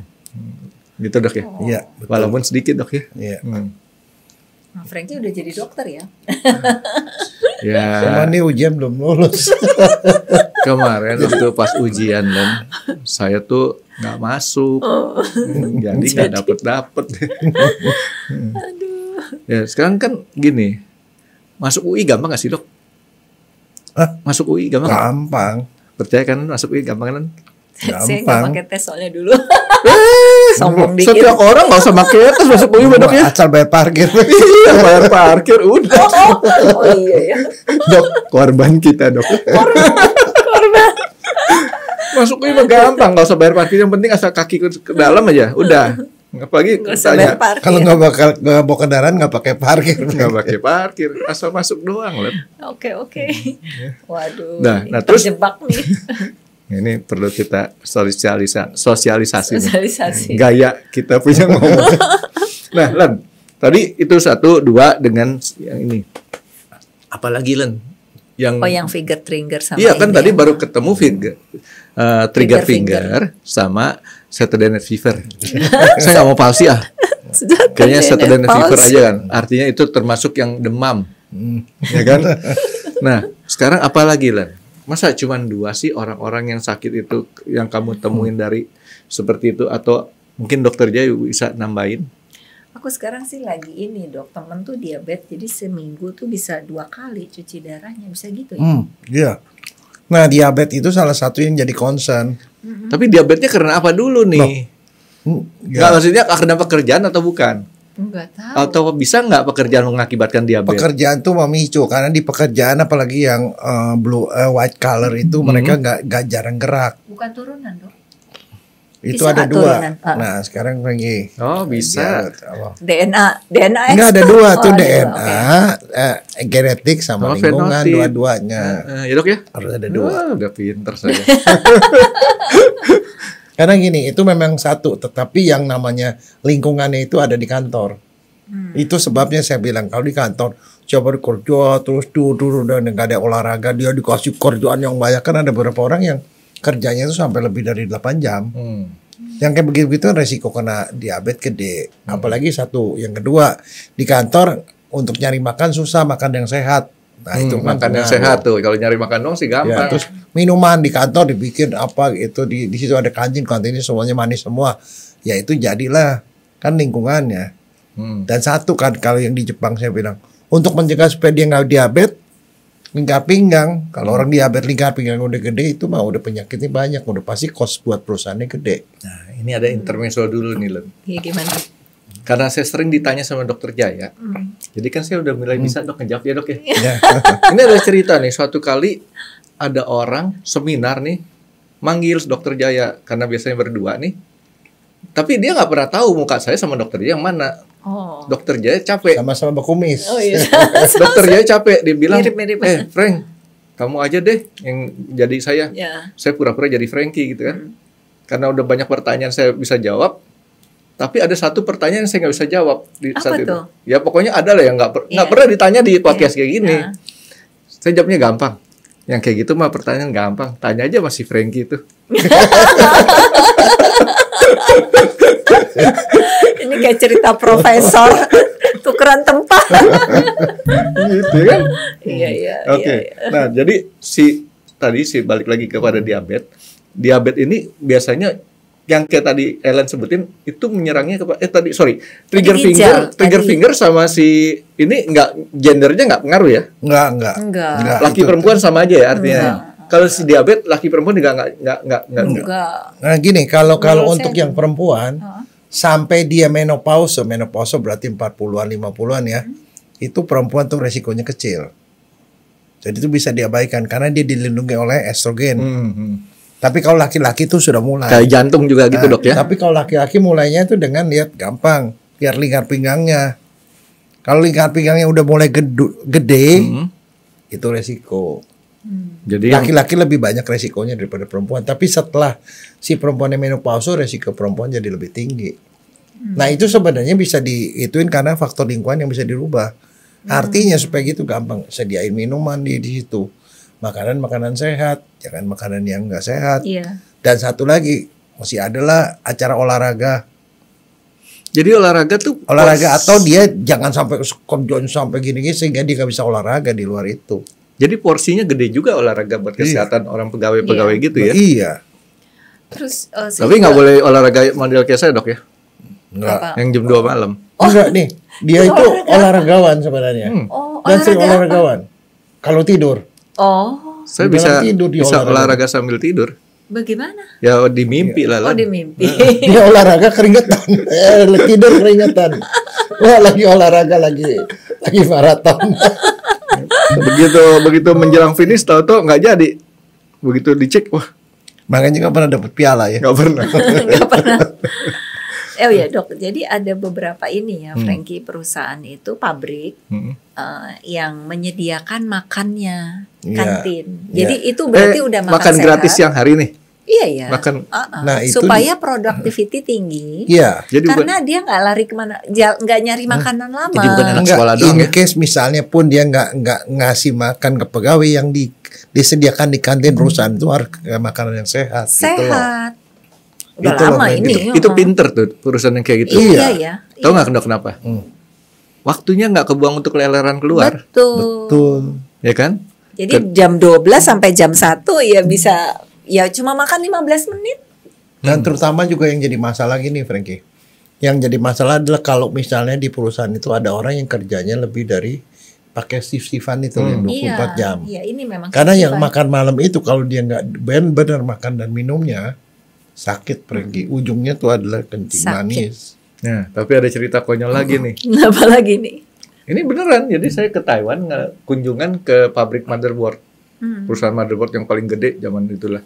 Speaker 2: gitu Dok ya.
Speaker 3: Iya, betul.
Speaker 2: Walaupun sedikit Dok ya.
Speaker 3: Iya.
Speaker 4: Nah, Frankie udah jadi dokter ya?
Speaker 2: Ya.
Speaker 3: Cuma nih ujian belum lulus.
Speaker 2: Kemarin waktu pas ujian dan saya tuh nggak masuk, jadi nggak dapet. Ya sekarang kan gini, masuk UI gampang nggak sih dok?
Speaker 3: Hah?
Speaker 2: Masuk UI gampang? Nggak?
Speaker 3: Gampang.
Speaker 2: Percaya kan masuk UI gampang kan?
Speaker 4: Saya nggak
Speaker 3: Gampang.
Speaker 4: pakai tes soalnya dulu. Sombong dikit.
Speaker 2: Setiap orang nggak usah pakai tes masuk UI dok ya?
Speaker 3: Asal bayar parkir.
Speaker 2: Iya, bayar parkir udah.
Speaker 4: Oh iya ya.
Speaker 2: Dok, korban kita dok.
Speaker 4: Korban.
Speaker 2: Masuk UI mah gampang, nggak usah bayar parkir, yang penting asal kaki ke dalam aja, udah. Apalagi
Speaker 4: Nggak usah bayar
Speaker 2: tanya,
Speaker 4: parkir.
Speaker 3: Kalau nggak bawa kendaraan nggak pakai parkir.
Speaker 2: nggak pakai parkir, asal masuk doang loh.
Speaker 4: Oke. Waduh.
Speaker 2: Nah,
Speaker 4: ini
Speaker 2: terus-
Speaker 4: terjebak nih.
Speaker 2: Ini perlu kita sosialisasi nih.
Speaker 4: Sosialisasi.
Speaker 2: Gaya kita punya ngomong. Nah, Len, tadi itu 1, 2 dengan yang ini. Apalagi Len? Yang
Speaker 4: Oh yang finger trigger sama
Speaker 2: iya kan
Speaker 4: ini
Speaker 2: tadi
Speaker 4: ya?
Speaker 2: baru ketemu trigger
Speaker 4: Trigger
Speaker 2: finger sama Saturday Night Fever. Saya nggak mau palsi ah.
Speaker 4: Sudah
Speaker 2: Kayaknya
Speaker 4: terjadi
Speaker 2: Saturday Night Fever
Speaker 4: pause.
Speaker 2: aja kan. Artinya itu termasuk yang demam. Ya kan? Nah, sekarang apa lagi Len? Masa cuma 2 sih orang-orang yang sakit itu yang kamu temuin dari seperti itu, atau mungkin dokter Jaya bisa nambahin?
Speaker 4: Aku sekarang sih lagi ini dok, temen tuh diabetes, jadi seminggu tuh bisa 2 kali cuci darahnya, bisa gitu ya?
Speaker 3: Iya. Nah, diabetes itu salah satu yang jadi concern.
Speaker 2: Tapi diabetesnya karena apa dulu nih? Nggak,
Speaker 3: Ya,
Speaker 2: maksudnya karena pekerjaan atau bukan?
Speaker 4: Enggak tahu.
Speaker 2: Atau bisa nggak pekerjaan mengakibatkan diabetes?
Speaker 3: pekerjaan tuh memicu karena di pekerjaan apalagi yang white collar itu mereka nggak jarang gerak.
Speaker 4: Bukan turunan dok.
Speaker 3: Itu
Speaker 4: Bisa
Speaker 3: ada
Speaker 4: nggak
Speaker 3: 2.
Speaker 4: turunan?
Speaker 3: Nah, sekarang lagi.
Speaker 2: Oh bisa.
Speaker 4: DNA
Speaker 3: Enggak ada 2 tuh
Speaker 4: Oh, ada
Speaker 3: DNA, genetik sama
Speaker 2: Sama
Speaker 3: lingkungan
Speaker 2: fenotip.
Speaker 3: dua-duanya.
Speaker 2: Ya dok ya?
Speaker 3: Harus ada 2.
Speaker 2: Udah pinter saya.
Speaker 3: Karena gini, itu memang satu, tetapi yang namanya lingkungannya itu ada di kantor. Itu sebabnya saya bilang kalau di kantor coba kerja terus duduk dan nggak ada olahraga, dia dikasih kerjaan yang banyak. Kan ada beberapa orang yang kerjanya itu sampai lebih dari 8 jam. Yang kayak begitu resiko kena diabetes gede. Apalagi satu, yang kedua di kantor untuk nyari makan susah, makan yang sehat. Nah, itu
Speaker 2: makan yang
Speaker 3: pengaruh.
Speaker 2: sehat tuh. Kalau nyari makan dong sih
Speaker 3: Ya,
Speaker 2: gampang.
Speaker 3: terus minuman di kantor dibikin apa gitu, di situ ada kantinnya semuanya manis semua. Ya itu jadilah kan lingkungannya. Dan satu kan kalau yang di Jepang saya bilang untuk mencegah supaya dia nggak diabetes, lingkar pinggang. Kalau orang diabetes lingkar pinggang udah gede itu mah udah penyakitnya banyak, udah pasti cost buat perusahaannya gede.
Speaker 2: Nah, ini ada intermezzo dulu nih Len.
Speaker 4: Iya gimana?
Speaker 2: Karena saya sering ditanya sama dokter Jaya. Jadi kan saya udah mulai bisa dok ngejawab ya dok ya.
Speaker 3: Ya.
Speaker 2: Ini ada cerita nih, suatu kali ada orang seminar nih manggil dokter Jaya karena biasanya berdua nih. Tapi dia nggak pernah tahu muka saya sama dokter Jaya yang mana.
Speaker 4: Oh.
Speaker 2: Dokter Jaya capek.
Speaker 3: Sama-sama berkumis.
Speaker 4: Oh iya.
Speaker 2: Dokter Jaya capek, dia bilang,
Speaker 4: Mirip-mirip.
Speaker 2: Frank, kamu aja deh yang jadi saya.
Speaker 4: Ya.
Speaker 2: Saya pura-pura jadi Frankie gitu kan. Karena udah banyak pertanyaan saya bisa jawab. Tapi ada satu pertanyaan yang saya nggak bisa jawab di
Speaker 4: Apa
Speaker 2: saat itu.
Speaker 4: tuh?
Speaker 2: Ya pokoknya ada lah yang nggak
Speaker 4: Iya.
Speaker 2: pernah ditanya di podcast kayak gini.
Speaker 4: Nah.
Speaker 2: Saya jawabnya gampang. Yang kayak gitu mah pertanyaan gampang. Tanya aja masih Frankie itu.
Speaker 4: Ini kayak cerita profesor tukeran tempat.
Speaker 2: Gitu kan?
Speaker 4: Iya.
Speaker 2: Oke. Nah, jadi tadi balik lagi kepada diabetes. Diabetes ini biasanya yang kayak tadi Ellen sebutin itu menyerangnya kepada trigger
Speaker 4: ginjal,
Speaker 2: finger sama si ini gendernya nggak pengaruh ya?
Speaker 3: Enggak.
Speaker 4: Enggak.
Speaker 2: Laki
Speaker 3: itu.
Speaker 2: perempuan sama aja ya artinya. Kalau si diabetes laki perempuan juga nggak.
Speaker 4: Enggak.
Speaker 3: Nah gini, kalau
Speaker 4: Menurut
Speaker 3: untuk
Speaker 4: saya
Speaker 3: yang perempuan sampai dia menopause berarti 40-an 50-an ya. Itu perempuan tuh resikonya kecil. Jadi itu bisa diabaikan karena dia dilindungi oleh estrogen. Tapi kalau laki-laki tuh sudah mulai.
Speaker 2: Kayak jantung juga gitu dok ya?
Speaker 3: Tapi kalau laki-laki mulainya itu dengan lihat gampang, lihat lingkar pinggangnya. Kalau lingkar pinggangnya udah mulai gede, itu resiko.
Speaker 2: Jadi
Speaker 3: Laki-laki lebih banyak resikonya daripada perempuan. Tapi setelah si perempuannya menopause, resiko perempuan jadi lebih tinggi. Nah itu sebenarnya bisa diituin karena faktor lingkungan yang bisa dirubah. Artinya supaya gitu gampang, sediain minuman di situ. Makanan sehat, jangan makanan yang nggak sehat.
Speaker 4: Iya.
Speaker 3: Dan satu lagi, masih adalah acara olahraga.
Speaker 2: Jadi olahraga tuh
Speaker 3: atau dia jangan sampai kemjon sampai gini-gini sehingga dia nggak bisa olahraga di luar itu.
Speaker 2: Jadi porsinya gede juga olahraga buat kesehatan orang pegawai-pegawai gitu ya.
Speaker 3: Iya.
Speaker 4: Terus
Speaker 2: Tapi nggak boleh olahraga model kayak saya, Dok ya.
Speaker 3: Enggak.
Speaker 2: Yang jam 2 malam.
Speaker 3: Enggak nih. Dia itu olahragawan sebenarnya. Dan sering olahragawan. Kalau tidur.
Speaker 2: Saya
Speaker 3: Di
Speaker 2: bisa
Speaker 3: dalam tidur dia
Speaker 2: olahraga sambil tidur.
Speaker 4: Bagaimana?
Speaker 2: Ya di mimpi lah.
Speaker 4: Oh, di mimpi.
Speaker 3: Dia olahraga keringetan. Tidur keringetan. Wah, lagi olahraga lagi maraton.
Speaker 2: begitu menjelang finish tahu-tahu nggak jadi. Begitu dicek, wah,
Speaker 3: Makanya nggak pernah dapat piala ya.
Speaker 2: nggak pernah.
Speaker 4: Nggak pernah. Oh ya dok, jadi ada beberapa ini ya, Frankie, perusahaan itu pabrik yang menyediakan makannya, kantin. Jadi itu berarti udah makan sehat.
Speaker 2: Gratis yang hari nih.
Speaker 4: Iya ya.
Speaker 2: Makan.
Speaker 3: Nah, itu
Speaker 4: supaya productivity tinggi.
Speaker 3: Iya.
Speaker 2: Jadi
Speaker 4: karena dia nggak lari kemana, nggak nyari makanan lama.
Speaker 2: Jadi bukan anak
Speaker 3: Enggak,
Speaker 2: sekolah doang
Speaker 3: in
Speaker 2: ya.
Speaker 3: case misalnya pun dia nggak ngasih makan ke pegawai yang disediakan di kantin perusahaan itu harus makanan yang sehat. Gitu loh.
Speaker 4: Sehat. Udah
Speaker 3: Gitu loh,
Speaker 4: lama
Speaker 3: Frankie.
Speaker 4: ini.
Speaker 2: Itu pinter tuh perusahaan yang kayak gitu.
Speaker 4: Iya ya.
Speaker 2: Tahu nggak kenapa? Waktunya nggak kebuang untuk keleleran keluar.
Speaker 3: Betul.
Speaker 2: Ya kan?
Speaker 4: Jadi jam 12 sampai jam 1 ya bisa, ya cuma makan 15 menit.
Speaker 3: Dan terutama juga yang jadi masalah gini, Frankie. Yang jadi masalah adalah kalau misalnya di perusahaan itu ada orang yang kerjanya lebih dari pakai shift-shiftan itu yang 24 jam.
Speaker 4: Iya, ini memang
Speaker 3: Karena yang
Speaker 4: shift-shiftan.
Speaker 3: makan malam itu kalau dia nggak benar makan dan minumnya sakit, Frankie. Ujungnya tuh adalah kencing
Speaker 4: Sakit.
Speaker 3: manis.
Speaker 2: Nah, tapi ada cerita konyol lagi nih.
Speaker 4: Apa lagi nih?
Speaker 2: Ini beneran. Jadi saya ke Taiwan kunjungan ke pabrik motherboard. Perusahaan motherboard yang paling gede zaman itulah.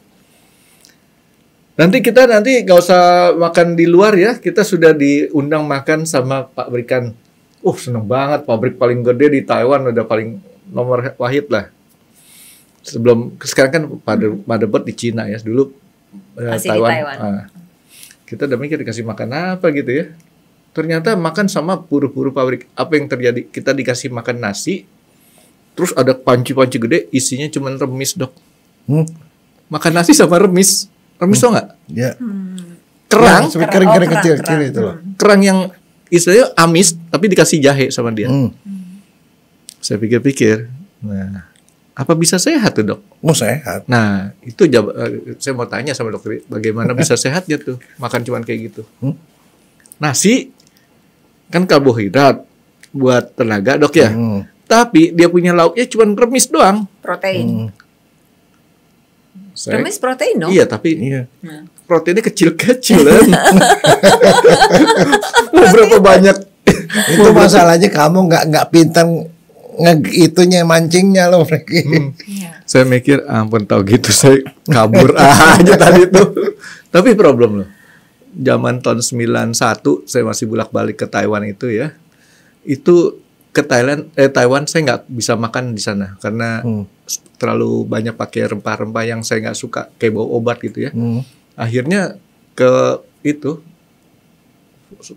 Speaker 2: Nanti nggak usah makan di luar ya. Kita sudah diundang makan sama pabrikan. Seneng banget, pabrik paling gede di Taiwan, udah paling nomor wahid lah. Sekarang kan motherboard di Cina ya. Dulu
Speaker 4: Masih
Speaker 2: Taiwan.
Speaker 4: di Taiwan.
Speaker 2: Kita udah mikir dikasih makan apa gitu ya. Ternyata makan sama buruh-buruh pabrik. Apa yang terjadi? Kita dikasih makan nasi, terus ada panci-panci gede, isinya cuma remis, Dok. Makan nasi sama remis. Remis tau nggak?
Speaker 3: Ya.
Speaker 2: Kerang.
Speaker 3: Kering-kering kecil-kecil itu loh.
Speaker 2: Kerang yang istilahnya amis, tapi dikasih jahe sama dia. Saya pikir-pikir, nah, apa bisa sehat tuh, Dok?
Speaker 3: Oh, sehat.
Speaker 2: Nah, itu saya mau tanya sama dokter, bagaimana bisa sehatnya tuh makan cuman kayak gitu. Nasi kan karbohidrat buat tenaga, Dok ya. Tapi dia punya lauknya cuman remis doang.
Speaker 4: Protein. Remis protein dong?
Speaker 2: Iya, tapi
Speaker 3: Iya.
Speaker 2: proteinnya kecil-kecil kan. Berapa banyak?
Speaker 3: Itu masalahnya kamu nggak pintar itunya mancingnya loh, Frankie.
Speaker 4: Iya.
Speaker 2: Saya mikir, ampun tahu gitu saya kabur aja tadi tuh. Tapi problem loh. Zaman tahun 91 saya masih bolak-balik ke Taiwan itu ya. Itu ke Taiwan saya nggak bisa makan di sana karena terlalu banyak pakai rempah-rempah yang saya nggak suka, kayak bau obat gitu ya. Akhirnya ke itu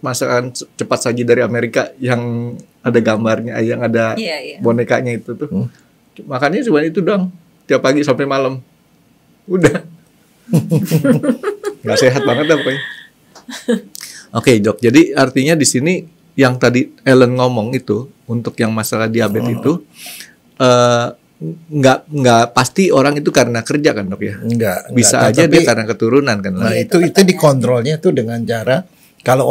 Speaker 2: masakan cepat saji dari Amerika yang ada gambarnya, yang ada bonekanya itu tuh. Makannya cuma itu doang, tiap pagi sampai malam. Udah. Nggak sehat banget dah pokoknya. Oke, Dok. Jadi artinya di sini yang tadi Ellen ngomong itu untuk yang masalah diabetes itu nggak pasti orang itu karena kerja kan, Dok ya?
Speaker 3: Enggak.
Speaker 2: Bisa aja dia karena keturunan kan.
Speaker 3: Nah, itu dikontrolnya tuh dengan cara kalau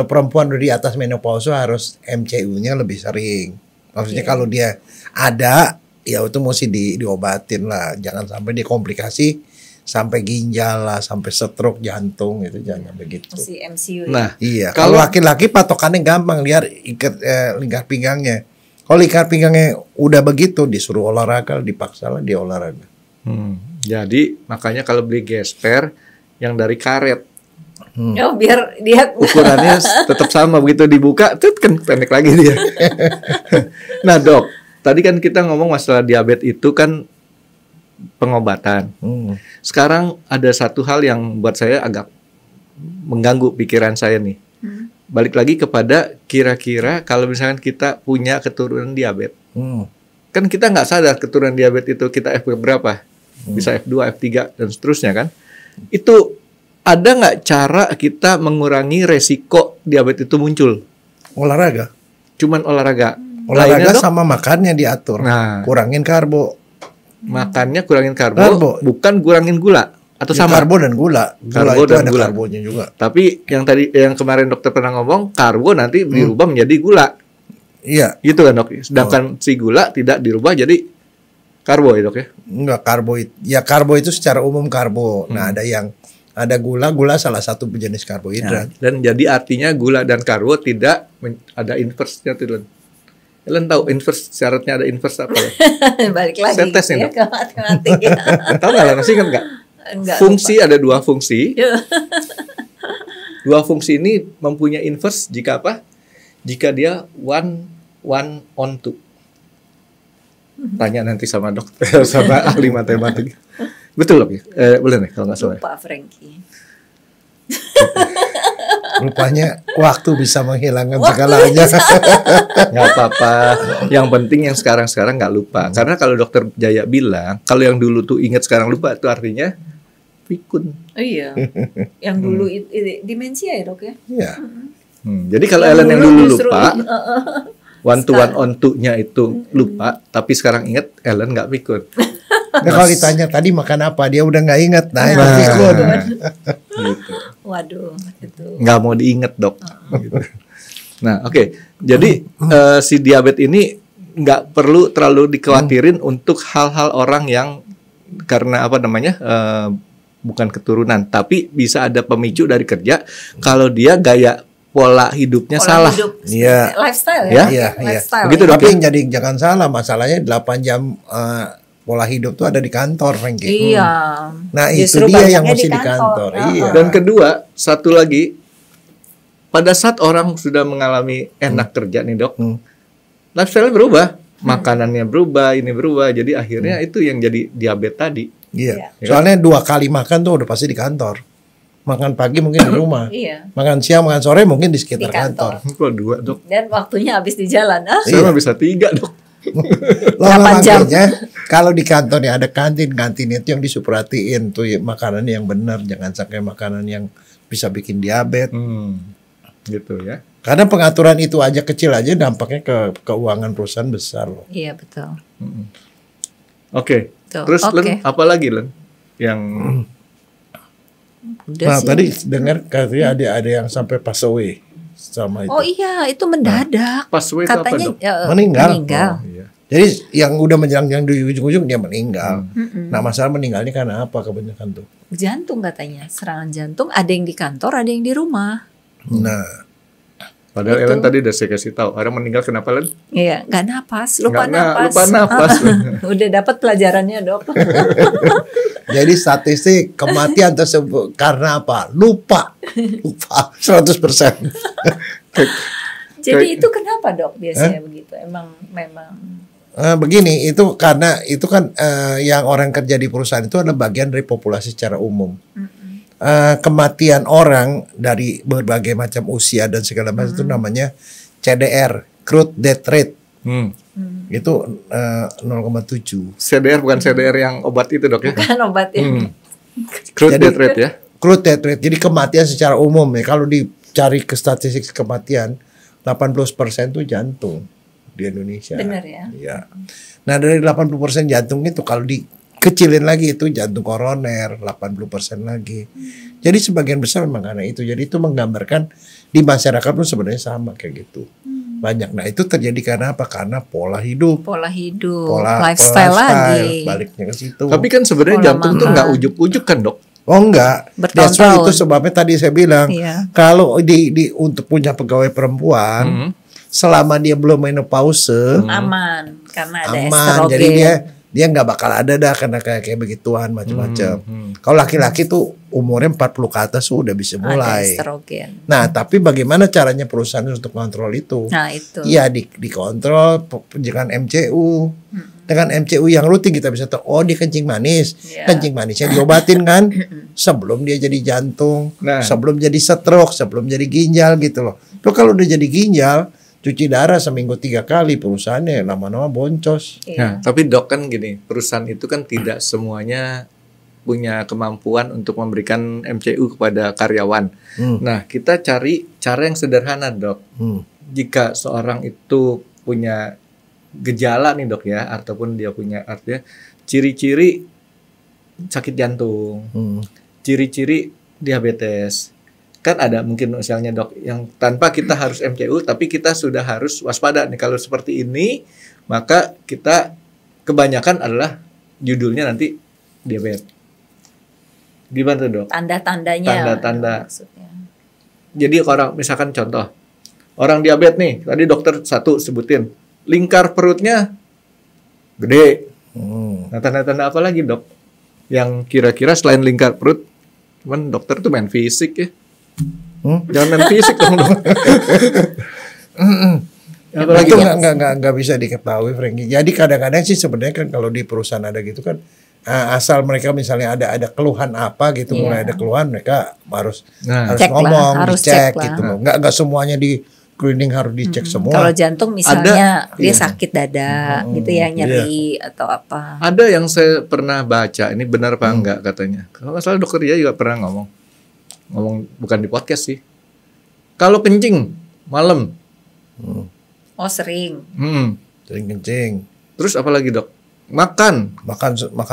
Speaker 3: perempuan udah di atas menopause harus MCU-nya lebih sering. Maksudnya kalau dia ada, ya itu mesti diobatin lah. Jangan sampai dia komplikasi sampai ginjal lah, sampai stroke jantung, itu jangan begitu.
Speaker 4: Mesti MCU.
Speaker 2: Nah,
Speaker 3: iya. Kalau laki-laki patokannya gampang, lihat lingkar pinggangnya. Kalau lingkar pinggangnya udah begitu, disuruh olahraga, dipaksa lah dia olahraga.
Speaker 2: Jadi makanya kalau beli gesper yang dari karet,
Speaker 4: Oh, biar dia
Speaker 2: ukurannya tetap sama, begitu dibuka, tuh kan pendek lagi dia. Nah, Dok, tadi kan kita ngomong masalah diabetes itu kan pengobatan. Sekarang ada satu hal yang buat saya agak mengganggu pikiran saya nih. Balik lagi kepada kira-kira kalau misalkan kita punya keturunan diabetes, kan kita nggak sadar keturunan diabetes itu kita F berapa, bisa F2, F3 dan seterusnya kan. Itu ada nggak cara kita mengurangi resiko diabetes itu muncul?
Speaker 3: Olahraga.
Speaker 2: Cuman olahraga.
Speaker 3: Olahraga
Speaker 2: Lainnya, Dok?
Speaker 3: sama makannya diatur.
Speaker 2: Nah.
Speaker 3: Kurangin karbo.
Speaker 2: Makannya kurangin karbo,
Speaker 3: Karbo.
Speaker 2: bukan kurangin gula atau
Speaker 3: Ya,
Speaker 2: sama?
Speaker 3: karbo dan gula. Gula
Speaker 2: Karbo
Speaker 3: itu
Speaker 2: dan
Speaker 3: ada
Speaker 2: gula.
Speaker 3: karbonya juga.
Speaker 2: Tapi yang kemarin dokter pernah ngomong, karbo nanti dirubah menjadi gula.
Speaker 3: Iya.
Speaker 2: Gitu kan, Dok? Sedangkan si gula tidak dirubah jadi karbo ya, Dok ya?
Speaker 3: Enggak, ya karbo itu secara umum karbo. Nah, ada gula salah satu jenis karbohidrat.
Speaker 2: Dan jadi artinya gula dan karbo tidak ada inverse-nya tuh, Len. Len tahu inverse, syaratnya ada inverse apa ya?
Speaker 4: Balik lagi
Speaker 2: Saya tes nih,
Speaker 4: ya
Speaker 2: Dok.
Speaker 4: ke matematika.
Speaker 2: Tahu nggak, Len? Masih ingat nggak?
Speaker 4: Enggak,
Speaker 2: Fungsi ada dua fungsi. Dua fungsi ini mempunyai inverse jika apa? Jika dia one on two. Tanya nanti sama dokter, sama ahli matematika. Betul loh ya? Boleh nih kalau nggak salah.
Speaker 4: Lupa Frankie.
Speaker 3: Rupanya waktu bisa menghilangkan
Speaker 4: Waktu
Speaker 3: segalanya.
Speaker 2: Nggak apa-apa. Yang penting yang sekarang nggak lupa. Karena kalau dokter Jaya bilang, kalau yang dulu tuh ingat sekarang lupa, itu artinya pikun.
Speaker 4: Oh iya. Yang dulu demensia ya, Dok ya?
Speaker 3: Iya.
Speaker 2: Jadi kalau
Speaker 4: Yang
Speaker 2: Ellen yang dulu
Speaker 4: justru-
Speaker 2: lupa, one to one on two-nya itu lupa, tapi sekarang ingat, Ellen nggak pikun.
Speaker 3: Nah, kalau ditanya tadi makan apa, dia udah nggak inget. Nah, itu pikun.
Speaker 2: Gitu.
Speaker 4: Waduh, itu.
Speaker 2: Nggak mau diinget, Dok. Gitu. Nah, oke. Jadi si diabetes ini nggak perlu terlalu dikhawatirin untuk hal-hal orang yang karena apa namanya bukan keturunan, tapi bisa ada pemicu dari kerja kalau dia gaya pola hidupnya salah.
Speaker 4: Hidup,
Speaker 3: Iya.
Speaker 4: lifestyle
Speaker 2: Ya?
Speaker 4: ya.
Speaker 3: Iya, iya.
Speaker 4: Lifestyle.
Speaker 2: Begitu,
Speaker 4: ya.
Speaker 2: Dok.
Speaker 3: Tapi yang jadi jangan salah, masalahnya 8 jam pola hidup tuh ada di kantor, Frankie.
Speaker 4: Iya.
Speaker 3: Nah, itu
Speaker 4: Justru
Speaker 3: dia yang
Speaker 4: banyaknya
Speaker 3: mesti di kantor. Iya.
Speaker 2: Dan kedua, satu lagi, pada saat orang sudah mengalami enak kerja nih, Dok, lifestyle berubah, makanannya berubah, ini berubah, jadi akhirnya itu yang jadi diabetes tadi.
Speaker 3: Iya. Soalnya 2 kali makan tuh udah pasti di kantor. Makan pagi mungkin di rumah.
Speaker 4: Iya.
Speaker 3: Makan siang, makan sore mungkin di sekitar
Speaker 4: Di kantor.
Speaker 3: kantor.
Speaker 2: Kok dua, Dok?
Speaker 4: Dan waktunya habis di jalan. Ah,
Speaker 2: Saya mah bisa 3, Dok.
Speaker 3: Lah
Speaker 4: 8 jam.
Speaker 3: makanya kalau di kantornya ada kantin itu yang disuperhatiin tuh ya, makanan yang benar, jangan sampai makanan yang bisa bikin diabetes.
Speaker 2: Gitu ya.
Speaker 3: Karena pengaturan itu aja kecil aja dampaknya ke keuangan perusahaan besar loh.
Speaker 4: iya betul.
Speaker 2: Oke.
Speaker 4: Tuh,
Speaker 2: Terus
Speaker 4: oke.
Speaker 2: Len, apa lagi Len? Yang
Speaker 4: Udah
Speaker 3: Nah
Speaker 4: sih.
Speaker 3: tadi dengar katanya ada yang sampai pass away sama itu.
Speaker 4: Oh iya, itu mendadak.
Speaker 2: passway itu apa,
Speaker 4: Katanya
Speaker 2: Dok?
Speaker 3: Meninggal.
Speaker 2: Oh, iya.
Speaker 3: Jadi yang udah menjelang di ujung-ujung dia meninggal. Nah masalah meninggalnya karena apa kebanyakan tuh?
Speaker 4: Jantung katanya, serangan jantung. Ada yang di kantor, ada yang di rumah.
Speaker 3: Nah
Speaker 2: Padahal
Speaker 4: Itu.
Speaker 2: Ellen tadi udah saya kasih tahu, orang meninggal kenapa Len?
Speaker 4: Iya, nggak napas, lupa napas.
Speaker 2: Lupa napas.
Speaker 4: Udah dapat pelajarannya, Dok.
Speaker 3: jadi statistik kematian tersebut karena apa? Lupa 100%.
Speaker 4: Jadi itu kenapa, Dok? Biasanya begitu. Memang
Speaker 3: Begini, itu karena itu kan yang orang kerja di perusahaan itu adalah bagian dari populasi secara umum. Kematian orang dari berbagai macam usia dan segala macam itu namanya CDR, crude death rate. Itu 0,7.
Speaker 2: CDR bukan CDR yang obat itu, Dok ya?
Speaker 4: kan obatnya.
Speaker 2: Crude
Speaker 3: Jadi-
Speaker 2: death rate ya?
Speaker 3: Crude death rate. Jadi kematian secara umum ya. Kalau dicari ke statistik kematian, 80% itu jantung di Indonesia.
Speaker 4: Benar ya?
Speaker 3: Iya. Nah, dari 80% jantung itu kalau dikecilin lagi itu jantung koroner, 80% lagi. Jadi sebagian besar memang karena itu. Jadi itu menggambarkan di masyarakat pun sebenarnya sama kayak gitu. Banyak. Nah, itu terjadi karena apa? Karena pola hidup,
Speaker 4: Pola hidup,
Speaker 3: pola
Speaker 4: lifestyle lagi.
Speaker 3: baliknya ke situ.
Speaker 2: Tapi kan sebenarnya
Speaker 4: Pola
Speaker 2: jantung tuh
Speaker 4: makan.
Speaker 2: nggak ujuk-ujuk kan, Dok?
Speaker 3: Oh enggak, that's why
Speaker 4: Bertahun-tahun.
Speaker 3: itu sebabnya tadi saya bilang
Speaker 4: Iya.
Speaker 3: kalau di untuk punya pegawai perempuan selama dia belum menopause
Speaker 4: Aman, karena ada
Speaker 3: aman,
Speaker 4: estrogen.
Speaker 3: jadi dia nggak bakal ada dah karena kayak begituan macam-macam. Kalau laki-laki tuh umurnya 40 ke atas udah bisa
Speaker 4: ada
Speaker 3: mulai.
Speaker 4: estrogen.
Speaker 3: Nah tapi bagaimana caranya perusahaan untuk kontrol itu?
Speaker 4: Nah, itu.
Speaker 3: Iya dikontrol dengan MCU. Dengan MCU yang rutin kita bisa tahu, oh dia kencing manis.
Speaker 4: Iya.
Speaker 3: Kencing manisnya diobatin kan sebelum dia jadi jantung,
Speaker 2: Nah.
Speaker 3: sebelum jadi stroke, sebelum jadi ginjal gitu loh. Tuh kalau udah jadi ginjal, cuci darah seminggu 3 kali, perusahaannya lama-lama boncos.
Speaker 4: Iya.
Speaker 2: Nah, tapi Dok kan gini, perusahaan itu kan tidak semuanya punya kemampuan untuk memberikan MCU kepada karyawan. Nah, kita cari cara yang sederhana, Dok. Jika seorang itu punya gejala nih, Dok ya, ataupun dia punya artinya ciri-ciri sakit jantung, ciri-ciri diabetes. Kan ada mungkin misalnya, Dok, yang tanpa kita harus MCU tapi kita sudah harus waspada nih kalau seperti ini, maka kita kebanyakan adalah judulnya nanti diabetes. Gimana tuh, Dok?
Speaker 4: Tanda-tandanya.
Speaker 2: Tanda-tanda.
Speaker 4: Maksudnya.
Speaker 2: Jadi orang misalkan contoh, orang diabetes nih, tadi dokter satu sebutin, lingkar perutnya gede. Nah, tanda-tanda apa lagi, Dok? Yang kira-kira selain lingkar perut, cuman dokter tuh main fisik ya. Jangan main fisik dong, Dok.
Speaker 3: Itu nggak bisa diketahui, Frankie. Jadi kadang-kadang sih sebenarnya kan kalau di perusahaan ada gitu kan, asal mereka misalnya ada keluhan apa gitu, mulai ada keluhan mereka harus
Speaker 4: cek
Speaker 3: ngomong,
Speaker 4: harus
Speaker 3: dicek
Speaker 4: cek
Speaker 3: gitu loh. Nggak semuanya di screening harus dicek semua.
Speaker 4: Kalau jantung misalnya dia
Speaker 2: iya.
Speaker 4: sakit dada gitu ya, nyeri atau apa.
Speaker 2: Ada yang saya pernah baca, ini benar apa enggak katanya. Kalau nggak salah dokter dia juga pernah ngomong bukan di podcast sih. Kalau kencing malam,
Speaker 4: Oh sering.
Speaker 3: Sering kencing.
Speaker 2: Terus apa lagi, Dok? Makan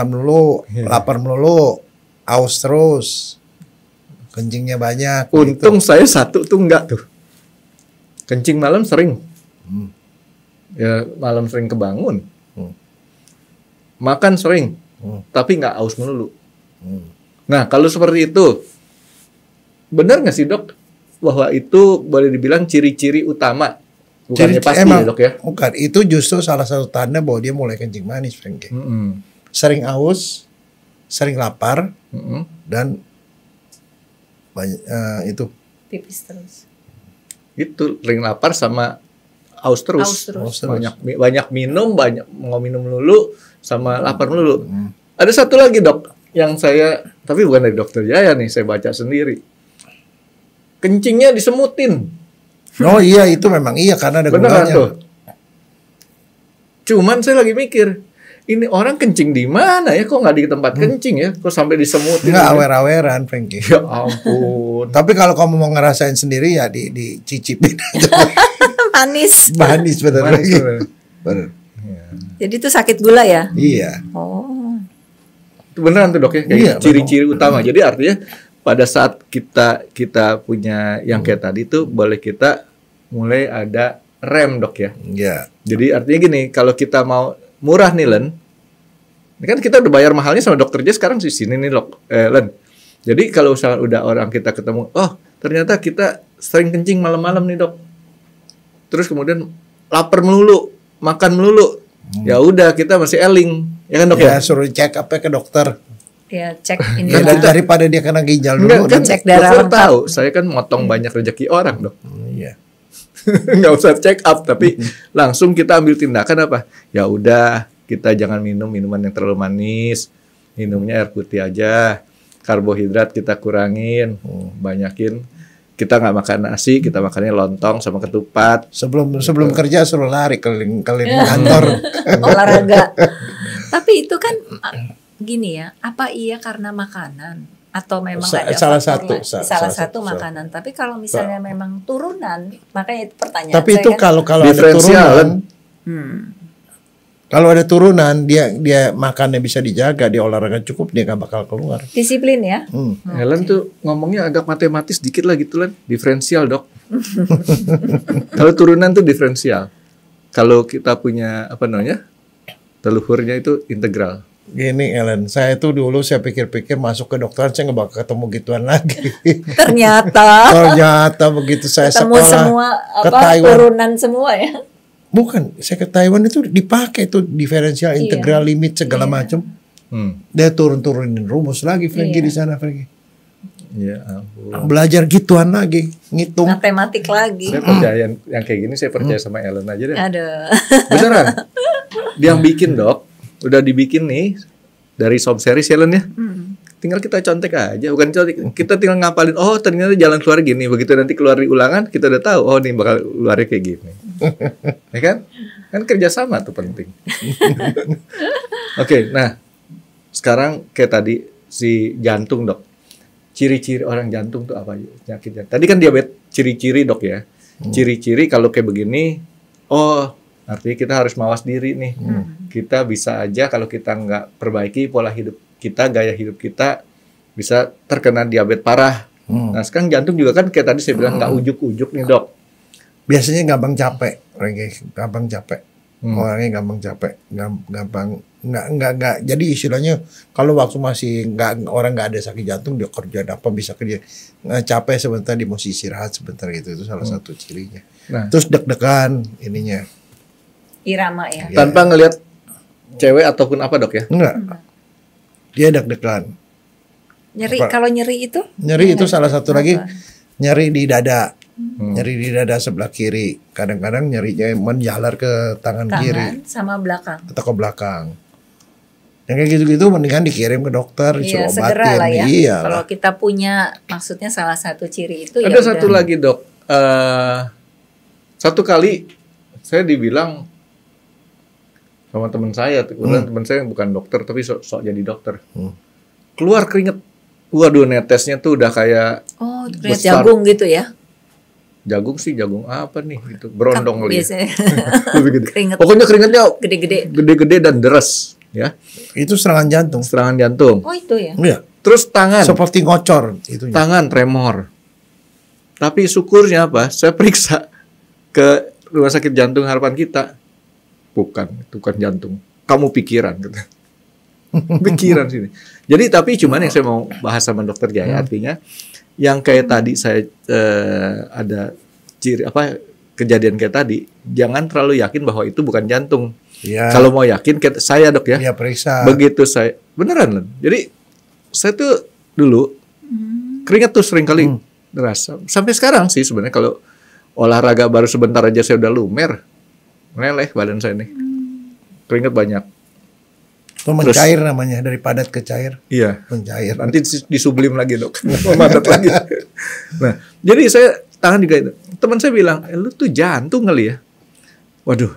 Speaker 3: Melulu, lapar melulu, aus terus, kencingnya banyak.
Speaker 2: Untung saya satu tuh enggak tuh. Kencing malam sering. Ya malam sering kebangun. Makan sering. Tapi enggak aus melulu. Nah, kalau seperti itu, benar nggak sih, Dok? Bahwa itu boleh dibilang ciri-ciri utama. Bukannya pasti
Speaker 3: emang,
Speaker 2: ya, Dok ya?
Speaker 3: Bukan, itu justru salah satu tanda bahwa dia mulai kencing manis, Frankie. Sering aus, sering lapar, dan banyak, itu.
Speaker 4: Pipis terus.
Speaker 2: Itu sering lapar sama aus terus. Banyak minum, banyak mau minum melulu, sama lapar melulu. Ada satu lagi, Dok, yang saya, tapi bukan dari dokter Jaya nih, saya baca sendiri. Kencingnya disemutin.
Speaker 3: Oh iya, itu memang iya karena ada
Speaker 2: Beneran
Speaker 3: gulanya.
Speaker 2: tuh. Cuman saya lagi mikir, ini orang kencing di mana ya? Kok nggak di tempat kencing ya? Kok sampai disemutin?
Speaker 3: Nggak awer-aweran, Frankie.
Speaker 2: Ya ampun.
Speaker 3: Tapi kalau kamu mau ngerasain sendiri ya dicicipin aja.
Speaker 4: Manis.
Speaker 3: Manis bener
Speaker 2: Manis,
Speaker 3: lagi.
Speaker 2: bener.
Speaker 3: Bener.
Speaker 4: Jadi itu sakit gula ya?
Speaker 3: Iya.
Speaker 4: Oh.
Speaker 2: Itu beneran tuh, Dok ya? Kayak
Speaker 3: Iya,
Speaker 2: ciri-ciri utama. Jadi artinya pada saat kita punya yang kayak tadi tuh boleh kita mulai ada rem, Dok ya.
Speaker 3: Iya.
Speaker 2: Jadi artinya gini, kalau kita mau murah nih, Len. Ini kan kita udah bayar mahalnya sama dokter J sekarang di sini nih, Len. Jadi kalau misalnya udah orang kita ketemu, oh ternyata kita sering kencing malam-malam nih, Dok. Terus kemudian lapar melulu, makan melulu. Ya udah kita masih eling, ya kan, Dok ya?
Speaker 3: Ya suruh cek apa ke dokter.
Speaker 4: Ya cek ini.
Speaker 3: Ya, daripada dia kena ginjal dulu.
Speaker 2: Enggak, kan
Speaker 4: cek darah
Speaker 2: dokter
Speaker 4: lengkap.
Speaker 2: tahu, saya kan motong banyak rezeki orang, Dok.
Speaker 3: Iya.
Speaker 2: Nggak usah check up, tapi langsung kita ambil tindakan apa? Ya udah, kita jangan minum minuman yang terlalu manis, minumnya air putih aja, karbohidrat kita kurangin, banyakin. Kita nggak makan nasi, kita makannya lontong sama ketupat.
Speaker 3: Sebelum kerja suruh lari keliling kantor.
Speaker 4: Olahraga. Tapi itu kan gini ya, apa iya karena makanan atau memang ada
Speaker 3: salah
Speaker 4: faktor
Speaker 3: satu,
Speaker 4: salah satu makanan. Tapi kalau misalnya memang turunan, makanya itu pertanyaan
Speaker 3: Tapi
Speaker 4: saya
Speaker 3: itu
Speaker 4: kan.
Speaker 3: kalau ada
Speaker 2: Diferensial,
Speaker 3: turunan,
Speaker 4: Hmm.
Speaker 3: kalau ada turunan dia makannya bisa dijaga, dia olahraga cukup, dia nggak bakal keluar.
Speaker 4: Disiplin ya.
Speaker 2: Helen tuh ngomongnya agak matematis dikit lah gitu, Len. Diferensial, Dok. Kalau turunan tuh diferensial. Kalau kita punya apa namanya? Leluhurnya itu integral.
Speaker 3: Gini Ellen, saya tuh dulu saya pikir-pikir masuk ke dokteran saya nggak bakal ketemu gituan lagi. Ternyata begitu saya
Speaker 4: ketemu
Speaker 3: sekolah
Speaker 4: semua
Speaker 3: ke
Speaker 4: apa
Speaker 3: Taiwan.
Speaker 4: turunan semua ya.
Speaker 3: Bukan, saya ke Taiwan itu dipakai tuh diferensial, integral, limit segala macam. Dia turun-turunin rumus lagi, Frankie di sana, Frankie.
Speaker 2: Ya ampun.
Speaker 3: Belajar gituan lagi, ngitung.
Speaker 4: Matematik lagi.
Speaker 2: Saya percaya yang kayak gini, saya percaya sama Ellen aja deh.
Speaker 4: Aduh.
Speaker 2: Beneran. Dia yang bikin, Dok. Udah dibikin nih dari sob series ya, Len ya. Tinggal kita contek aja, bukan contek. Kita tinggal ngapalin, oh ternyata jalan keluar gini. Begitu nanti keluar di ulangan, kita udah tahu, oh nih bakal keluarnya kayak gini. Ya kan? Kan kerjasama tuh penting. Oke, nah sekarang kayak tadi si jantung, Dok. Ciri-ciri orang jantung tuh apa penyakitnya? Tadi kan diabetes, ciri-ciri, Dok ya. Ciri-ciri kalau kayak begini, oh artinya kita harus mawas diri nih. Kita bisa aja kalau kita nggak perbaiki pola hidup kita, gaya hidup kita, bisa terkena diabetes parah. Nah sekarang jantung juga kan kayak tadi saya bilang nggak ujuk-ujuk nih, Dok.
Speaker 3: Biasanya gampang capek, gampang capek. Orangnya gampang capek, gampang nggak. Jadi istilahnya kalau waktu masih orang nggak ada sakit jantung, dia kerja apa bisa kerja, capek sebentar, dia mau istirahat sebentar gitu. Itu salah satu cirinya.
Speaker 2: Nah.
Speaker 3: Terus deg-degan ininya.
Speaker 4: Irama ya.
Speaker 2: Tanpa ngelihat cewek ataupun apa, Dok ya?
Speaker 3: Enggak. Dia deg-degan.
Speaker 4: Nyeri, kalau nyeri itu?
Speaker 3: Nyeri itu salah satu lagi, nyeri di dada. Nyeri di dada sebelah kiri. Kadang-kadang nyerinya menjalar ke tangan kiri
Speaker 4: sama belakang.
Speaker 3: atau ke belakang. Yang kayak gitu-gitu mendingan dikirim ke dokter,
Speaker 4: Iya,
Speaker 3: disuruh
Speaker 4: segera
Speaker 3: obatin.
Speaker 4: lah ya.
Speaker 3: Iya.
Speaker 4: Kalau kita punya, maksudnya salah satu ciri itu ya
Speaker 2: Ada satu
Speaker 4: udah.
Speaker 2: lagi, Dok. Satu kali saya dibilang sama teman saya, kebetulan teman saya bukan dokter tapi sok jadi dokter. Keluar keringet. Waduh, netesnya tuh udah kayak
Speaker 4: Oh, keringat
Speaker 2: besar.
Speaker 4: jagung gitu ya.
Speaker 2: Jagung sih, jagung apa nih gitu. Berondong kali ya.
Speaker 4: Biasanya.
Speaker 2: Lebih gede.
Speaker 4: Keringet
Speaker 2: Pokoknya keringetnya
Speaker 4: gede-gede.
Speaker 2: gede-gede dan deres ya.
Speaker 3: Itu serangan jantung.
Speaker 2: Serangan jantung.
Speaker 4: Oh, itu ya.
Speaker 3: Iya.
Speaker 2: Terus tangan,
Speaker 3: Seperti ngocor itunya.
Speaker 2: tangan tremor. Tapi syukurnya apa? Saya periksa ke rumah sakit jantung harapan kita. Bukan, itu bukan jantung. Kamu pikiran gitu. Pikiran sini. Jadi tapi cuman yang saya mau bahas sama dokter Jaya artinya yang kayak tadi saya ada ciri apa kejadian kayak tadi, jangan terlalu yakin bahwa itu bukan jantung.
Speaker 3: Iya.
Speaker 2: Kalau mau yakin saya, Dok ya.
Speaker 3: Dia periksa.
Speaker 2: Begitu saya beneran loh. Jadi saya tuh dulu keringat tuh sering kali deras. Sampai sekarang sih sebenarnya kalau olahraga baru sebentar aja saya udah lumer. Meleleh badan saya nih. Keringat banyak.
Speaker 3: Itu mencair namanya, dari padat ke cair.
Speaker 2: Iya.
Speaker 3: Mencair.
Speaker 2: Nanti disublim lagi, Dok. Memadat lagi. Nah, jadi saya tangan juga itu. Teman saya bilang, lu tuh jantung kali ya. Waduh.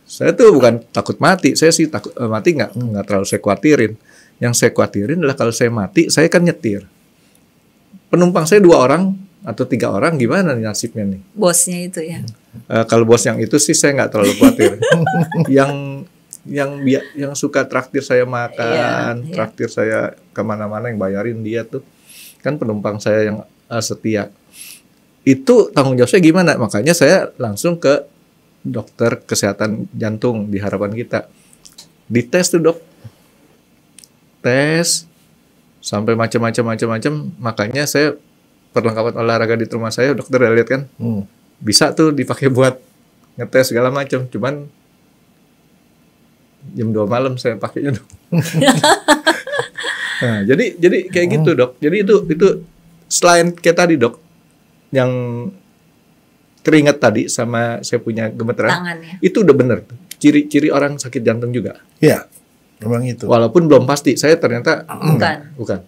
Speaker 2: Saya tuh bukan takut mati. Saya sih takut mati nggak terlalu saya khawatirin. Yang saya khawatirin adalah kalau saya mati, saya kan nyetir. Penumpang saya 2 orang atau 3 orang, gimana nih nasibnya nih?
Speaker 4: Bosnya itu ya.
Speaker 2: Kalau bos yang itu sih saya nggak terlalu khawatir. yang suka traktir saya makan,
Speaker 4: Iya.
Speaker 2: traktir saya kemana-mana yang bayarin dia tuh kan penumpang saya yang setia. Itu tanggung jawab saya gimana? Makanya saya langsung ke dokter kesehatan jantung di harapan kita. Dites tuh, Dok. Tes sampai macam-macam. Makanya saya perlengkapan olahraga di rumah saya, dokter udah lihat kan? Bisa tuh dipakai buat ngetes segala macam. Cuman jam 2 malam saya pakainya, Dok. Nah, jadi kayak gitu, Dok. Jadi itu selain kayak tadi, Dok, yang keringat tadi sama saya punya gemeteran,
Speaker 4: Tangannya.
Speaker 2: itu udah bener. Ciri-ciri orang sakit jantung juga.
Speaker 3: Iya. Memang itu.
Speaker 2: Walaupun belum pasti, saya ternyata bukan.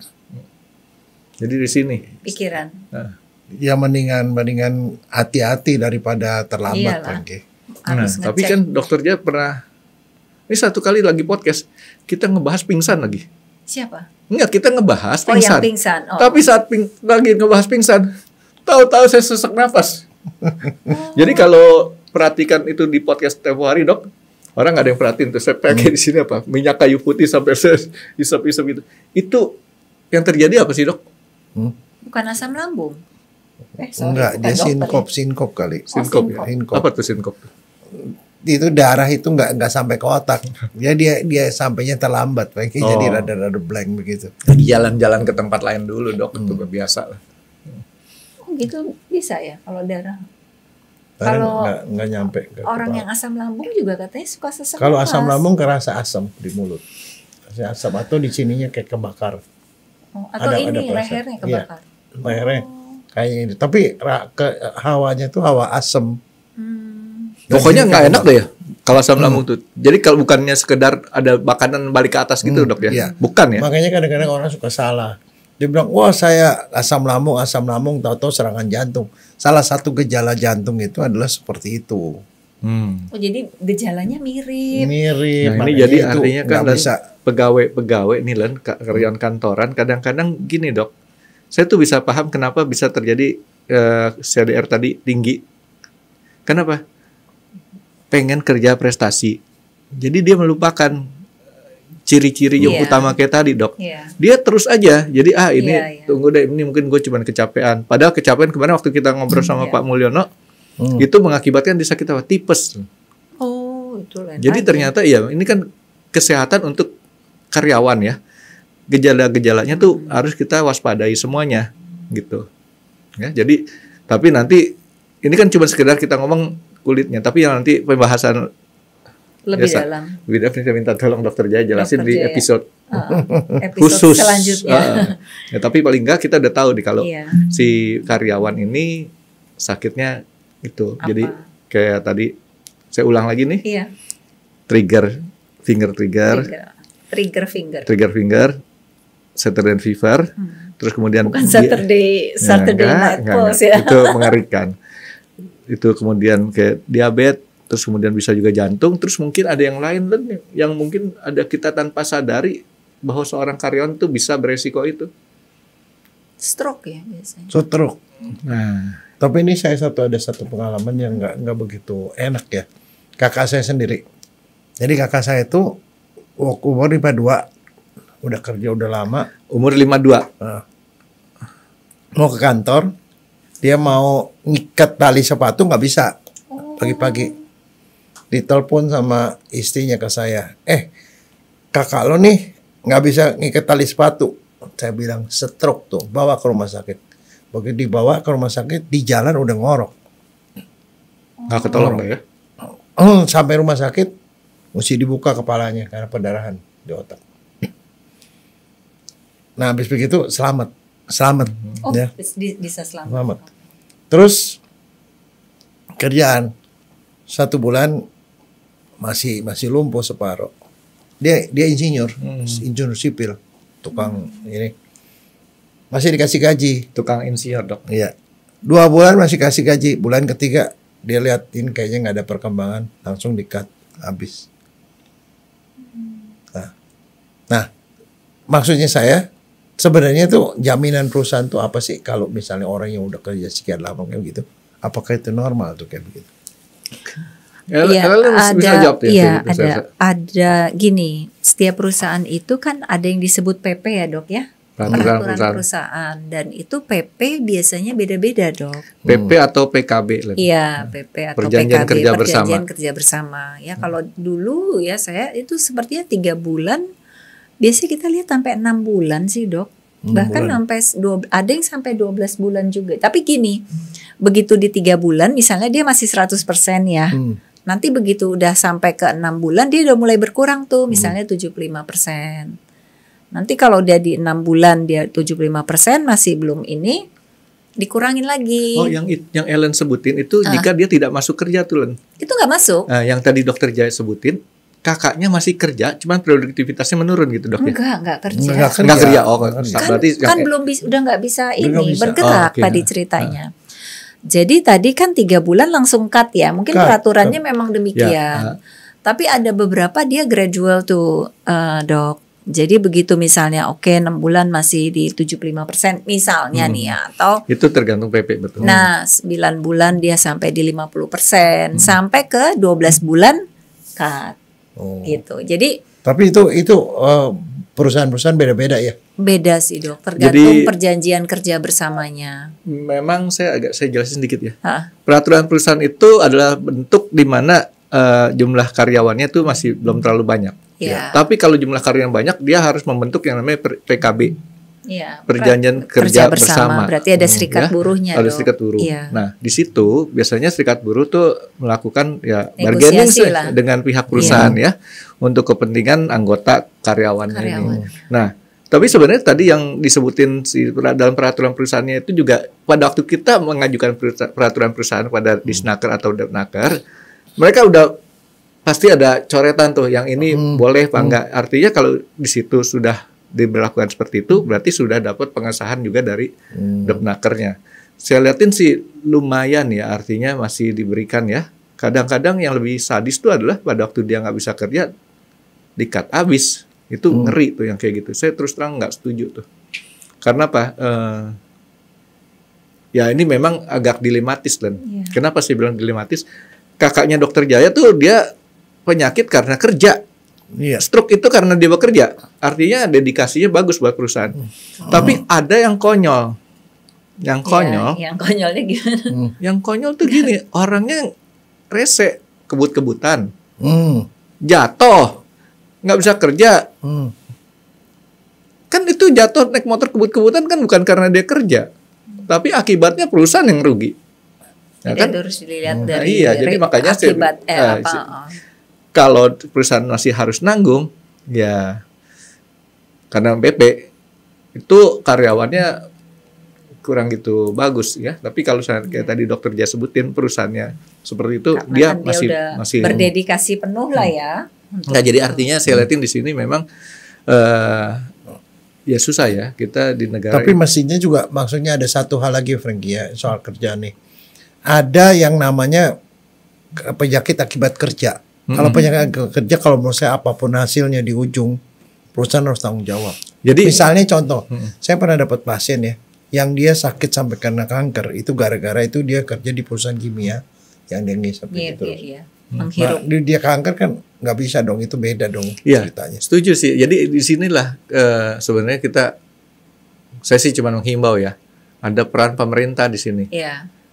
Speaker 2: Jadi di sini.
Speaker 4: Pikiran.
Speaker 2: Nah,
Speaker 3: Ya mendingan hati-hati daripada terlambat,
Speaker 4: Iyalah.
Speaker 3: Franky.
Speaker 4: Harus
Speaker 2: tapi
Speaker 4: ngecek.
Speaker 2: kan dokter Jaya pernah, ini satu kali lagi podcast, kita ngebahas pingsan lagi.
Speaker 4: Siapa?
Speaker 2: Enggak, kita ngebahas
Speaker 4: Oh,
Speaker 2: pingsan.
Speaker 4: yang pingsan. Oh.
Speaker 2: Tapi saat lagi ngebahas pingsan, tahu-tahu saya sesak nafas. Jadi kalau perhatikan itu di podcast tempo hari, Dok, orang nggak ada yang perhatiin tuh. Saya pakai di sini apa? Minyak kayu putih sampai saya isap-isap gitu. Itu yang terjadi apa sih, Dok?
Speaker 4: Bukan asam lambung.
Speaker 3: Enggak,
Speaker 4: bukan
Speaker 3: dia
Speaker 4: dokter
Speaker 3: sinkop kali.
Speaker 2: Sinkop.
Speaker 4: sinkop.
Speaker 3: Sinkop.
Speaker 2: Apa tuh sinkop?
Speaker 3: Itu darah itu nggak sampai ke otak. Dia sampainya terlambat, Franky. Jadi rada-rada blank begitu.
Speaker 2: Jalan-jalan ke tempat lain dulu, Dok. Itu udah biasa lah.
Speaker 4: Oh, gitu bisa ya kalau darah.
Speaker 3: Darah
Speaker 4: Kalau
Speaker 3: nggak nyampe. ke
Speaker 4: Orang
Speaker 3: kepala.
Speaker 4: yang asam lambung juga katanya suka sesak
Speaker 3: Kalau
Speaker 4: nafas.
Speaker 3: asam lambung kerasa asam di mulut. Kerasa asam atau di sininya kayak kebakar.
Speaker 4: Oh, atau
Speaker 3: ada
Speaker 4: ini
Speaker 3: perasaan.
Speaker 4: lehernya kebakar.
Speaker 3: Lehernya kayaknya itu. Tapi hawanya tuh hawa asam.
Speaker 2: Pokoknya nggak enak deh ya kalau asam lambung tuh. Jadi kalau bukannya sekedar ada makanan balik ke atas gitu, Dok ya?
Speaker 3: Iya.
Speaker 2: Bukan ya?
Speaker 3: Makanya kadang-kadang orang suka salah. Dia bilang, wah saya asam lambung, tahu-tahu serangan jantung. Salah satu gejala jantung itu adalah seperti itu.
Speaker 4: Oh, jadi gejalanya mirip.
Speaker 3: Mirip.
Speaker 2: Nah, ini
Speaker 3: makanya
Speaker 2: jadi
Speaker 3: itu
Speaker 2: artinya kan
Speaker 3: nggak bisa.
Speaker 2: pegawai nih Len, karyawan kantoran kadang-kadang gini Dok. Saya tuh bisa paham kenapa bisa terjadi CDR tadi tinggi. Kenapa? Pengen kerja prestasi. Jadi dia melupakan ciri-ciri yang utama kayak tadi Dok. Dia terus aja. Jadi ini tunggu deh, ini mungkin gue cuma kecapean. Padahal kecapean kemarin waktu kita ngobrol sama Pak Mulyono itu mengakibatkan dia sakit apa? Tipes.
Speaker 4: Oh, itu lain.
Speaker 2: Jadi ternyata ya ini kan kesehatan untuk karyawan ya. Gejala-gejalanya tuh harus kita waspadai semuanya gitu. Ya, jadi tapi nanti ini kan cuma sekedar kita ngomong kulitnya, tapi yang nanti pembahasan
Speaker 4: lebih dalam.
Speaker 2: Lebih dalam saya minta tolong Dokter Jaya jelasin di episode
Speaker 4: episode
Speaker 2: khusus
Speaker 4: selanjutnya.
Speaker 2: Ya, tapi paling enggak kita udah tahu nih kalau si karyawan ini sakitnya itu.
Speaker 4: Apa?
Speaker 2: Jadi kayak tadi saya ulang lagi nih.
Speaker 4: Iya.
Speaker 2: Finger trigger, Saturday fever, terus kemudian
Speaker 4: bukan Saturday night pulse ya.
Speaker 2: Itu mengerikan. Itu kemudian kayak diabetes, terus kemudian bisa juga jantung, terus mungkin ada yang lain yang mungkin ada kita tanpa sadari bahwa seorang karyawan itu bisa beresiko itu.
Speaker 4: Stroke ya biasanya.
Speaker 3: Stroke.
Speaker 2: Nah,
Speaker 3: tapi ini saya ada satu pengalaman yang nggak begitu enak ya. Kakak saya sendiri. Jadi kakak saya itu umur 52, udah kerja udah lama.
Speaker 2: Umur 52.
Speaker 3: Mau ke kantor, dia mau ngikat tali sepatu nggak bisa. Pagi-pagi ditelepon sama istrinya ke saya. Kakak lo nih nggak bisa ngikat tali sepatu. Saya bilang stroke tuh, bawa ke rumah sakit. Begitu dibawa ke rumah sakit, di jalan udah ngorok.
Speaker 2: Nggak ketolong ya?
Speaker 3: Sampai rumah sakit, mesti dibuka kepalanya karena pendarahan di otak. Nah, habis begitu selamat ya.
Speaker 4: Bisa selamat.
Speaker 3: Terus kerjaan 1 bulan masih lumpuh separuh. Dia insinyur sipil, tukang ini. Masih dikasih gaji.
Speaker 2: Tukang insinyur Dok.
Speaker 3: Iya. 2 bulan masih kasih gaji. Bulan ketiga dia liatin kayaknya nggak ada perkembangan, langsung di-cut, habis. Nah, maksudnya saya sebenarnya tuh jaminan perusahaan tuh apa sih kalau misalnya orang yang udah kerja sekian lama kayak gitu? Apakah itu normal tuh kayak begitu?
Speaker 4: Ada gini, setiap perusahaan itu kan ada yang disebut PP ya Dok ya. Peraturan perusahaan, dan itu PP biasanya beda-beda Dok.
Speaker 2: PP atau PKB?
Speaker 4: Iya, PP atau
Speaker 2: Perjanjian
Speaker 4: PKB,
Speaker 2: Perjanjian
Speaker 4: kerja bersama. Ya kalau dulu ya saya itu sepertinya 3 bulan, biasanya kita lihat sampai 6 bulan sih Dok. Bahkan sampai ada yang sampai 12 bulan juga. Tapi gini, begitu di 3 bulan misalnya dia masih 100% ya. Nanti begitu udah sampai ke 6 bulan dia udah mulai berkurang tuh, misalnya 75%. Nanti kalau udah di 6 bulan dia 75% masih belum ini, dikurangin lagi.
Speaker 2: Oh, yang Ellen sebutin itu jika dia tidak masuk kerja tuh Len.
Speaker 4: Itu nggak masuk.
Speaker 2: Nah, yang tadi Dokter Jaya sebutin, kakaknya masih kerja, cuman produktivitasnya menurun gitu Dok ya?
Speaker 4: Enggak kerja.
Speaker 2: Enggak kerja. Oh,
Speaker 4: berarti kan belum udah nggak bisa bergerak tadi ceritanya. Jadi tadi kan 3 bulan langsung cut ya. Mungkin peraturannya memang demikian. Tapi ada beberapa dia gradual tuh Dok. Jadi begitu misalnya 6 bulan masih di 75% misalnya nih ya, atau
Speaker 2: itu tergantung PP betul.
Speaker 4: Nah, 9 bulan dia sampai di 50%, sampai ke 12 bulan cut. Gitu. Jadi
Speaker 3: tapi itu perusahaan-perusahaan beda-beda ya.
Speaker 4: Beda sih Dok, tergantung perjanjian kerja bersamanya.
Speaker 2: Memang saya jelasin sedikit ya. Peraturan perusahaan itu adalah bentuk di mana jumlah karyawannya itu masih belum terlalu banyak. Tapi kalau jumlah karyawan banyak, dia harus membentuk yang namanya PKB. Perjanjian kerja bersama.
Speaker 4: Berarti ada serikat buruhnya.
Speaker 2: Ada serikat buruh. Nah, di situ biasanya serikat buruh tuh melakukan bargaining dengan pihak perusahaan ya untuk kepentingan anggota karyawannya ini. Nah, tapi sebenarnya tadi yang disebutin dalam peraturan perusahaannya itu juga pada waktu kita mengajukan peraturan perusahaan pada Disnaker atau Depnaker, mereka udah pasti ada coretan tuh yang ini boleh apa enggak. Artinya kalau di situ sudah diberlakukan seperti itu, berarti sudah dapat pengesahan juga dari Depnakernya. Saya liatin sih lumayan ya, artinya masih diberikan ya Kadang-kadang yang lebih sadis itu adalah pada waktu dia nggak bisa kerja, di-cut abis. Itu ngeri tuh yang kayak gitu. Saya terus terang nggak setuju tuh. Karena apa? Ya ini memang agak dilematis, Len. Kenapa saya bilang dilematis? Kakaknya Dokter Jaya tuh dia penyakit karena kerja. Stroke itu karena dia bekerja. Artinya dedikasinya bagus buat perusahaan. Tapi ada yang konyol. Yang konyol.
Speaker 4: Yang konyolnya gimana?
Speaker 2: Yang konyol tuh gini, orangnya rese, kebut-kebutan. Jatuh. Nggak bisa kerja. Kan itu jatuh naik motor kebut-kebutan kan bukan karena dia kerja. Tapi akibatnya perusahaan yang rugi. Ya
Speaker 4: Jadi
Speaker 2: kan?
Speaker 4: harus dilihat dari
Speaker 2: jadi makanya
Speaker 4: akibat
Speaker 2: kalau perusahaan masih harus nanggung, ya karena BP itu karyawannya kurang gitu bagus ya. Tapi kalau kayak tadi Dokter Jaya sebutin perusahaannya seperti itu,
Speaker 4: karena
Speaker 2: dia masih
Speaker 4: berdedikasi penuh lah ya.
Speaker 2: Nah, jadi artinya saya lihatin di sini memang ya susah ya kita di negara.
Speaker 3: Tapi mestinya juga maksudnya ada satu hal lagi, Frankie, ya, soal kerjaan nih. Ada yang namanya penyakit akibat kerja. Kalau penyakit kerja, kalau menurut saya apapun hasilnya di ujung, perusahaan harus tanggung jawab. Jadi misalnya contoh, saya pernah dapat pasien ya, yang dia sakit sampai karena kanker, itu gara-gara itu dia kerja di perusahaan kimia yang dia ngisap gitu. Nah, dia kanker kan nggak bisa dong, itu beda dong ceritanya.
Speaker 2: Setuju sih. Jadi di sinilah sebenarnya saya sih cuma menghimbau ya, ada peran pemerintah di sini.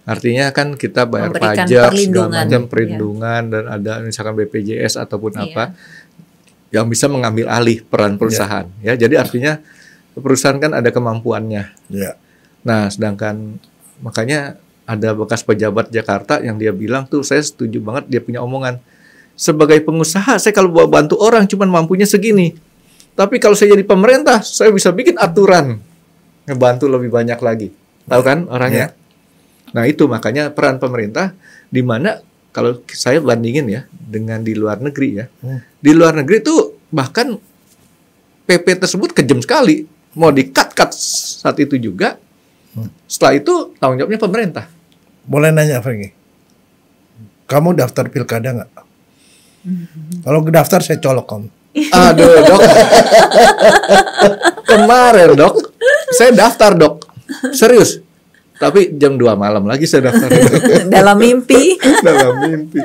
Speaker 2: Artinya kan kita bayar
Speaker 4: memberikan
Speaker 2: pajak, segala macam perlindungan, dan ada misalkan BPJS ataupun apa yang bisa mengambil alih peran perusahaan. Ya, jadi artinya perusahaan kan ada kemampuannya. Nah, sedangkan makanya ada bekas pejabat Jakarta yang dia bilang tuh, saya setuju banget dia punya omongan. Sebagai pengusaha, saya kalau buat bantu orang cuman mampunya segini. Tapi kalau saya jadi pemerintah, saya bisa bikin aturan ngebantu lebih banyak lagi. Tahu kan orangnya? Nah, itu makanya peran pemerintah, di mana kalau saya bandingin ya dengan di luar negeri ya. Di luar negeri tuh bahkan PP tersebut kejam sekali. Mau di-cut saat itu juga. Setelah itu tanggung jawabnya pemerintah.
Speaker 3: Boleh nanya, Frankie? Kamu daftar pilkada nggak? Kalau daftar saya colok kamu.
Speaker 2: Aduh, Dok. Kemarin, Dok, saya daftar, Dok. Serius. Tapi jam 2 malam lagi saya daftar.
Speaker 4: Dalam mimpi.
Speaker 2: Dalam mimpi.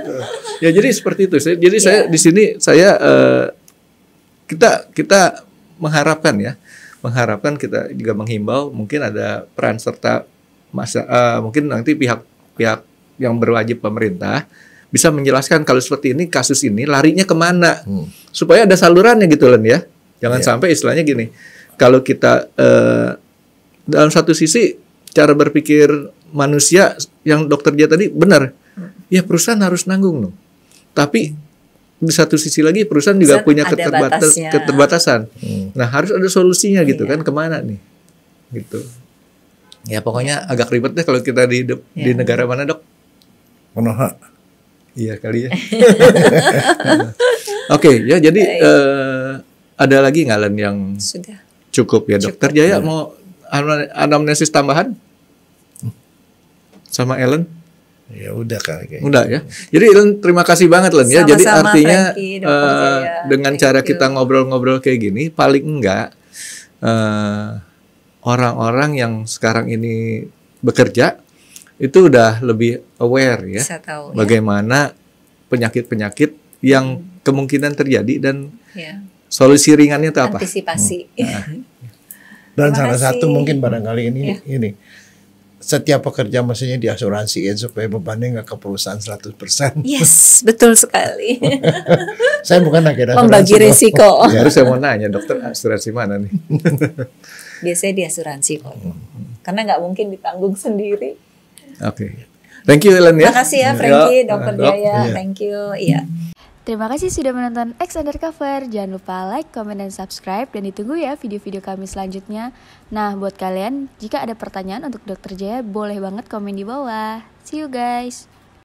Speaker 2: Ya, jadi seperti itu. Saya di sini kita mengharapkan ya. Mengharapkan, kita juga menghimbau mungkin ada peran serta mungkin nanti pihak yang berwajib pemerintah bisa menjelaskan kalau seperti ini, kasus ini larinya kemana, supaya ada salurannya gitu Len ya. Jangan sampai istilahnya gini, kalau kita dalam satu sisi cara berpikir manusia yang Dokter Jaya tadi benar, ya perusahaan harus nanggung tapi di satu sisi lagi perusahaan juga punya keterbatasan. Nah, harus ada solusinya gitu kan, kemana nih gitu. Ya pokoknya agak ribet deh kalau kita di negara mana, Dok?
Speaker 3: Konoha.
Speaker 2: Iya kali ya. Oke, ya jadi ada lagi nggak Len yang
Speaker 4: sudah
Speaker 2: cukup ya? Dokter Jaya mau anamnesis tambahan sama Ellen?
Speaker 3: Ya udah kali.
Speaker 2: Udah ya. Jadi Ellen, terima kasih banget Len ya. Jadi artinya
Speaker 4: Frankie,
Speaker 2: dengan cara kita ngobrol-ngobrol kayak gini, paling enggak orang-orang yang sekarang ini bekerja itu udah lebih aware ya, tahu, bagaimana penyakit-penyakit yang kemungkinan terjadi dan solusi ringannya itu apa?
Speaker 4: Antisipasi.
Speaker 3: Dan salah satu mungkin barangkali ini setiap pekerja mestinya diasuransiin supaya bebannya nggak ke perusahaan 100%.
Speaker 4: Yes, betul sekali.
Speaker 3: Saya bukan lagi
Speaker 4: membagi resiko.
Speaker 2: Harus saya mau nanya, dokter asuransi mana nih?
Speaker 4: Biasanya di asuransi kok. Karena nggak mungkin ditanggung sendiri.
Speaker 2: Oke. Thank you Ellen ya.
Speaker 4: Terima kasih ya Frankie, Dokter Jaya. Thank you. Iya.
Speaker 1: Terima kasih sudah menonton X Undercover. Jangan lupa like, comment, dan subscribe. Dan ditunggu ya video-video kami selanjutnya. Nah, buat kalian, jika ada pertanyaan untuk Dokter Jaya, boleh banget komen di bawah. See you guys.